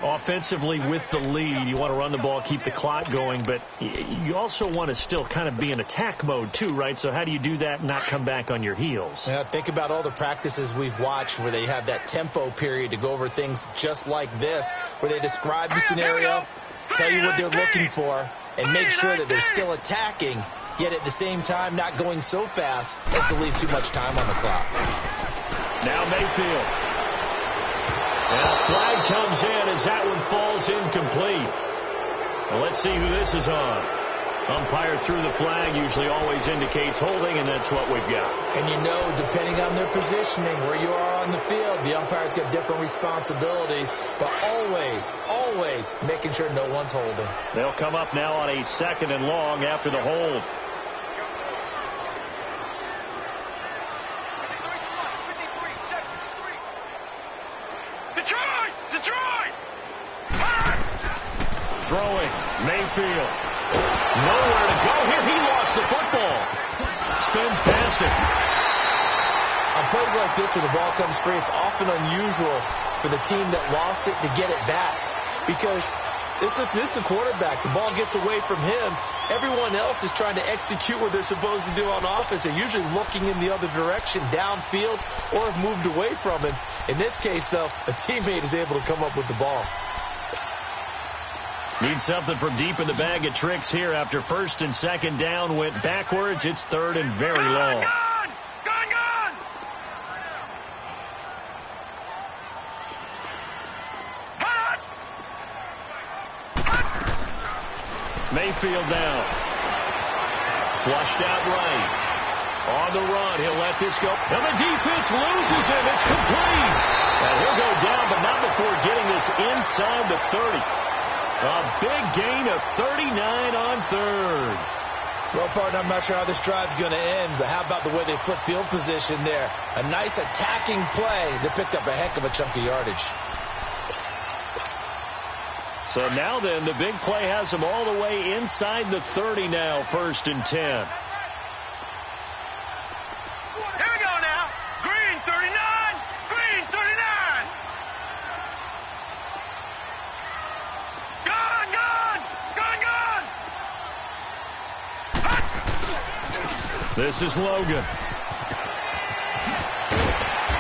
Offensively with the lead, you want to run the ball, keep the clock going, but you also want to still kind of be in attack mode too, right? So how do you do that and not come back on your heels? Yeah, think about all the practices we've watched where they have that tempo period to go over things just like this, where they describe the scenario, tell you what they're looking for, and make sure that they're still attacking, yet at the same time not going so fast as to leave too much time on the clock. Now Mayfield. And a flag comes in as that one falls incomplete. Well, let's see who this is on. Umpire threw the flag, usually always indicates holding, and that's what we've got. And you know, depending on their positioning, where you are on the field, the umpire's got different responsibilities, but always making sure no one's holding. They'll come up now on a 2nd and long after the hold. Throwing, Mayfield. Nowhere to go here. He lost the football. Spins past it. On plays like this where the ball comes free, it's often unusual for the team that lost it to get it back. Because This is the quarterback. The ball gets away from him. Everyone else is trying to execute what they're supposed to do on offense. They're usually looking in the other direction, downfield, or have moved away from him. In this case, though, a teammate is able to come up with the ball. Need something from deep in the bag of tricks here after first and second down went backwards. It's third and very long. Mayfield now. Flushed out right. On the run, he'll let this go. And the defense loses him. It's complete. And he'll go down, but not before getting this inside the 30. A big gain of 39 on third. Well, partner, I'm not sure how this drive's going to end, but how about the way they flip field position there? A nice attacking play that picked up a heck of a chunk of yardage. So now then, the big play has them all the way inside the 30 now, first and 10. Here we go now. Green 39. Green 39. Gone, gone. Gone, gone. This is Logan.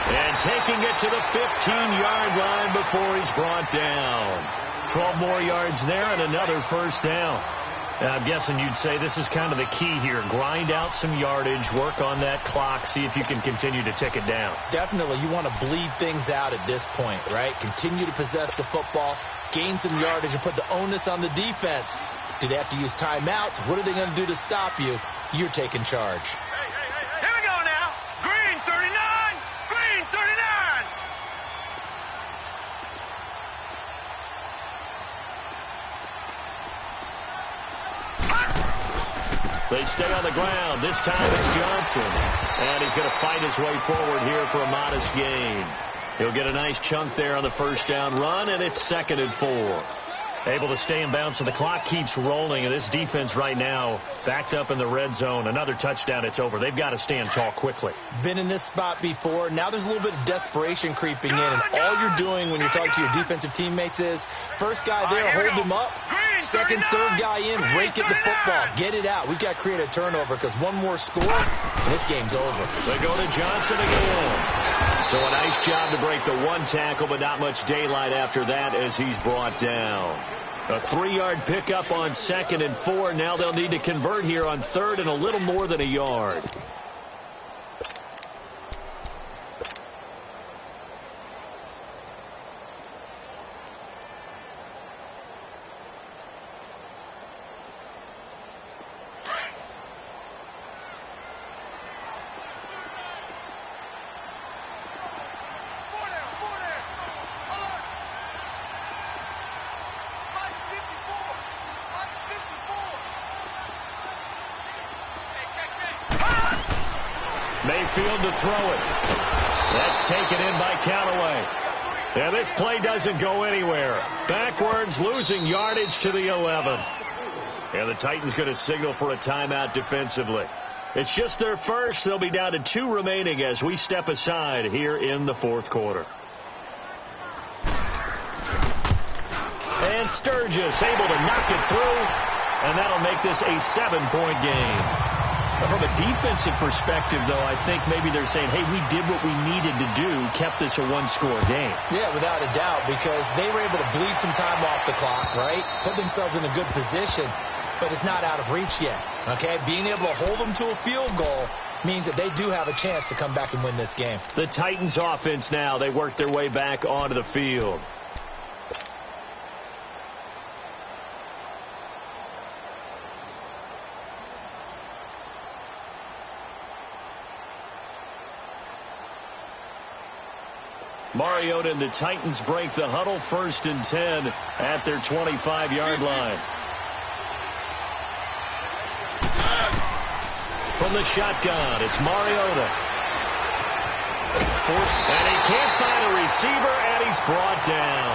And taking it to the 15-yard line before he's brought down. 12 more yards there and another first down. I'm guessing you'd say this is kind of the key here. Grind out some yardage, work on that clock, see if you can continue to tick it down. Definitely. You want to bleed things out at this point, right? Continue to possess the football, gain some yardage, and put the onus on the defense. Do they have to use timeouts? What are they going to do to stop you? You're taking charge. Here we go now. Green 39. Green 39. They stay on the ground. This time it's Johnson. And he's going to fight his way forward here for a modest gain. He'll get a nice chunk there on the first down run, and it's 2nd and 4. Able to stay in bounds, and the clock keeps rolling. And this defense right now backed up in the red zone. Another touchdown, it's over. They've got to stand tall quickly. Been in this spot before. Now there's a little bit of desperation creeping in. And all you're doing when you're talking to your defensive teammates is, first guy there, hold him up. Second, third guy in, rake at the football. Get it out. We've got to create a turnover because one more score, and this game's over. They go to Johnson again. So a nice job to break the one tackle, but not much daylight after that as he's brought down. A 3-yard pickup on 2nd and 4. Now they'll need to convert here on 3rd and a little more than a yard. Mayfield to throw it. That's taken in by Callaway. And this play doesn't go anywhere. Backwards, losing yardage to the 11. And the Titans going to signal for a timeout defensively. It's just their first. They'll be down to 2 remaining as we step aside here in the 4th quarter. And Sturgis able to knock it through. And that'll make this a 7-point game. From a defensive perspective, though, I think maybe they're saying, hey, we did what we needed to do, kept this a 1-score game. Yeah, without a doubt, because they were able to bleed some time off the clock, right? Put themselves in a good position, but it's not out of reach yet, okay? Being able to hold them to a field goal means that they do have a chance to come back and win this game. The Titans offense now, they work their way back onto the field. Mariota and the Titans break the huddle, 1st and 10 at their 25-yard line. From the shotgun, it's Mariota. And he can't find a receiver, and he's brought down.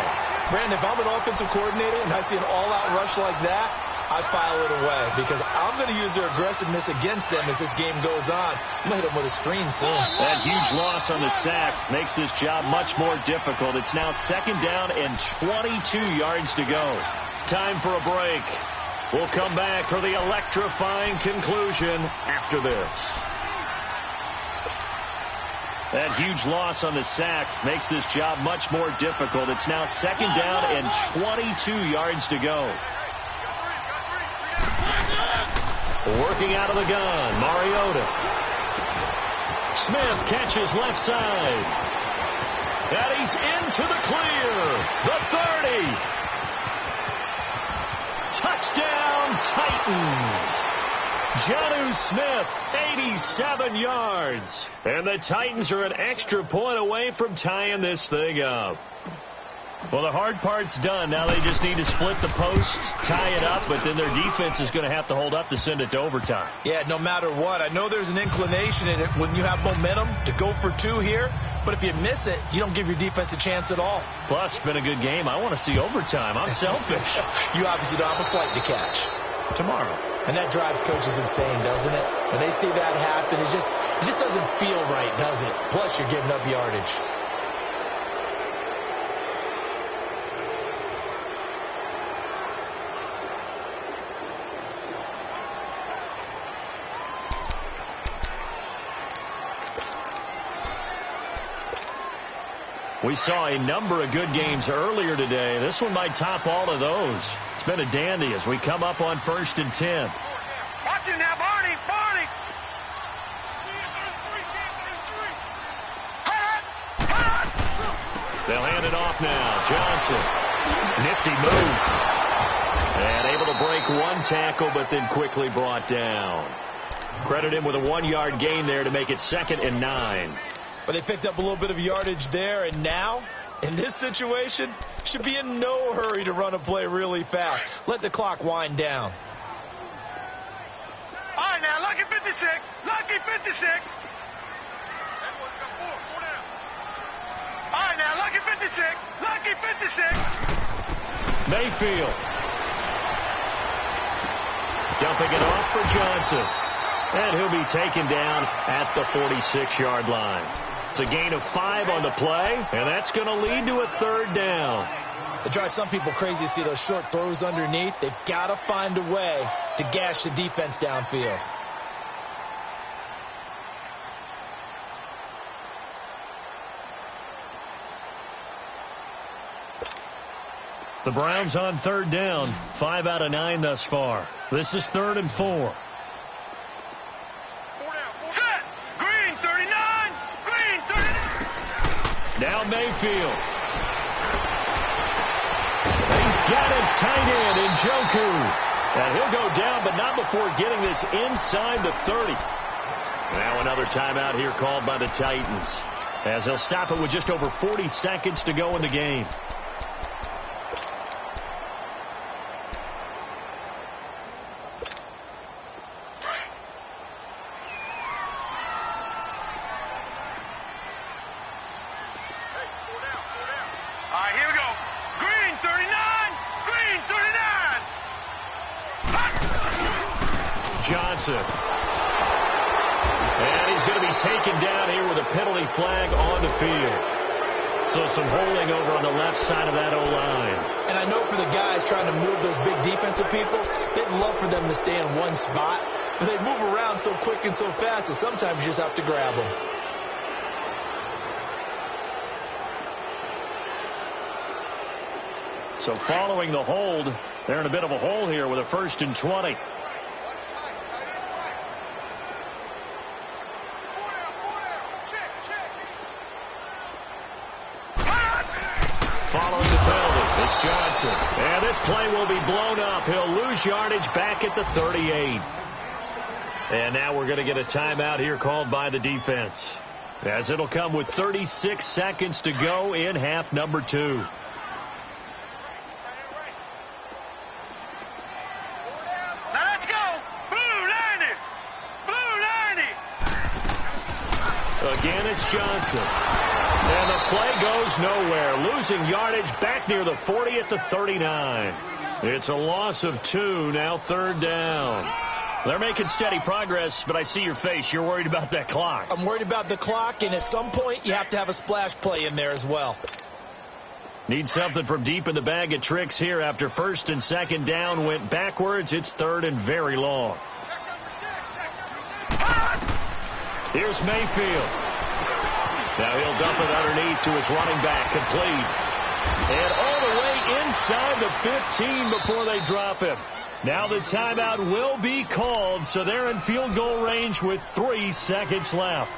Brandon, if I'm an offensive coordinator and I see an all-out rush like that, I file it away because I'm going to use their aggressiveness against them as this game goes on. I'm going to hit them with a screen soon. That huge loss on the sack makes this job much more difficult. It's now 2nd down and 22 yards to go. Time for a break. We'll come back for the electrifying conclusion after this. That huge loss on the sack makes this job much more difficult. It's now 2nd down and 22 yards to go. Working out of the gun, Mariota. Smith catches left side. And he's into the clear. The 30. Touchdown, Titans. Jonnu Smith, 87 yards. And the Titans are an extra point away from tying this thing up. Well, the hard part's done. Now they just need to split the posts, tie it up, but then their defense is going to have to hold up to send it to overtime. Yeah, no matter what. I know there's an inclination in it when you have momentum to go for 2 here, but if you miss it, you don't give your defense a chance at all. Plus, it's been a good game. I want to see overtime. I'm selfish. You obviously don't have a flight to catch. Tomorrow. And that drives coaches insane, doesn't it? When they see that happen, it just doesn't feel right, does it? Plus, you're giving up yardage. We saw a number of good games earlier today. This one might top all of those. It's been a dandy as we come up on 1st and 10. Watch it now, Barney. Barney. They'll hand it off now. Johnson. Nifty move. And able to break 1 tackle, but then quickly brought down. Credit him with a 1-yard gain there to make it 2nd and 9. But they picked up a little bit of yardage there, and now, in this situation, should be in no hurry to run a play really fast. Let the clock wind down. All right, now, lucky 56. Lucky 56. All right, now, lucky 56. Lucky 56. Mayfield. Dumping it off for Johnson. And he'll be taken down at the 46-yard line. It's a gain of 5 on the play, and that's going to lead to a 3rd down. It drives some people crazy to see those short throws underneath. They've got to find a way to gash the defense downfield. The Browns on 3rd down, 5 out of 9 thus far. This is 3rd and 4. Now Mayfield. He's got his tight end in Njoku. And he'll go down, but not before getting this inside the 30. Now another timeout here called by the Titans, as they'll stop it with just over 40 seconds to go in the game. Johnson. And he's going to be taken down here with a penalty flag on the field. So some holding over on the left side of that O-line. And I know for the guys trying to move those big defensive people, they'd love for them to stay in one spot. But they move around so quick and so fast that sometimes you just have to grab them. So following the hold, they're in a bit of a hole here with a 1st and 20. Following the penalty, it's Johnson. And this play will be blown up. He'll lose yardage back at the 38. And now we're going to get a timeout here called by the defense, as it'll come with 36 seconds to go in half number 2. Now let's go. Blue 90. Blue 90. Again, it's Johnson. And the play goes nowhere, losing yardage back near the 40 at the 39. It's a loss of 2, now 3rd down. They're making steady progress, but I see your face. You're worried about that clock. I'm worried about the clock, and at some point you have to have a splash play in there as well. Need something from deep in the bag of tricks here after first and second down went backwards. It's third and very long. Here's Mayfield. Now he'll dump it underneath to his running back, complete. And all the way inside the 15 before they drop him. Now the timeout will be called, so they're in field goal range with 3 seconds left.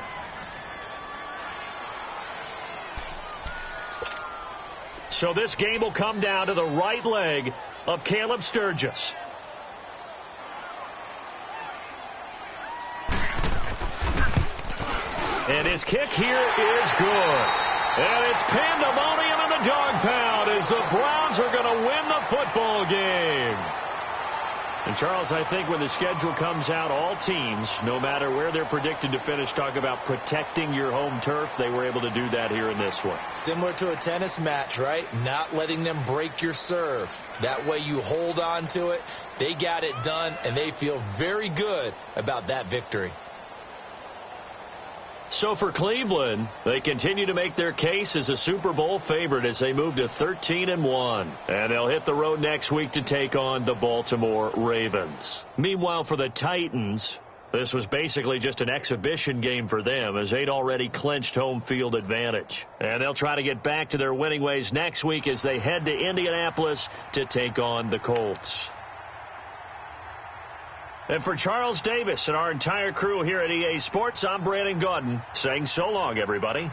So this game will come down to the right leg of Caleb Sturgis. And his kick here is good. And it's pandemonium in the dog pound as the Browns are going to win the football game. And, Charles, I think when the schedule comes out, all teams, no matter where they're predicted to finish, talk about protecting your home turf. They were able to do that here in this one. Similar to a tennis match, right? Not letting them break your serve. That way you hold on to it. They got it done, and they feel very good about that victory. So for Cleveland, they continue to make their case as a Super Bowl favorite as they move to 13-1. And they'll hit the road next week to take on the Baltimore Ravens. Meanwhile, for the Titans, this was basically just an exhibition game for them as they'd already clinched home field advantage. And they'll try to get back to their winning ways next week as they head to Indianapolis to take on the Colts. And for Charles Davis and our entire crew here at EA Sports, I'm Brandon Gaudin saying so long, everybody.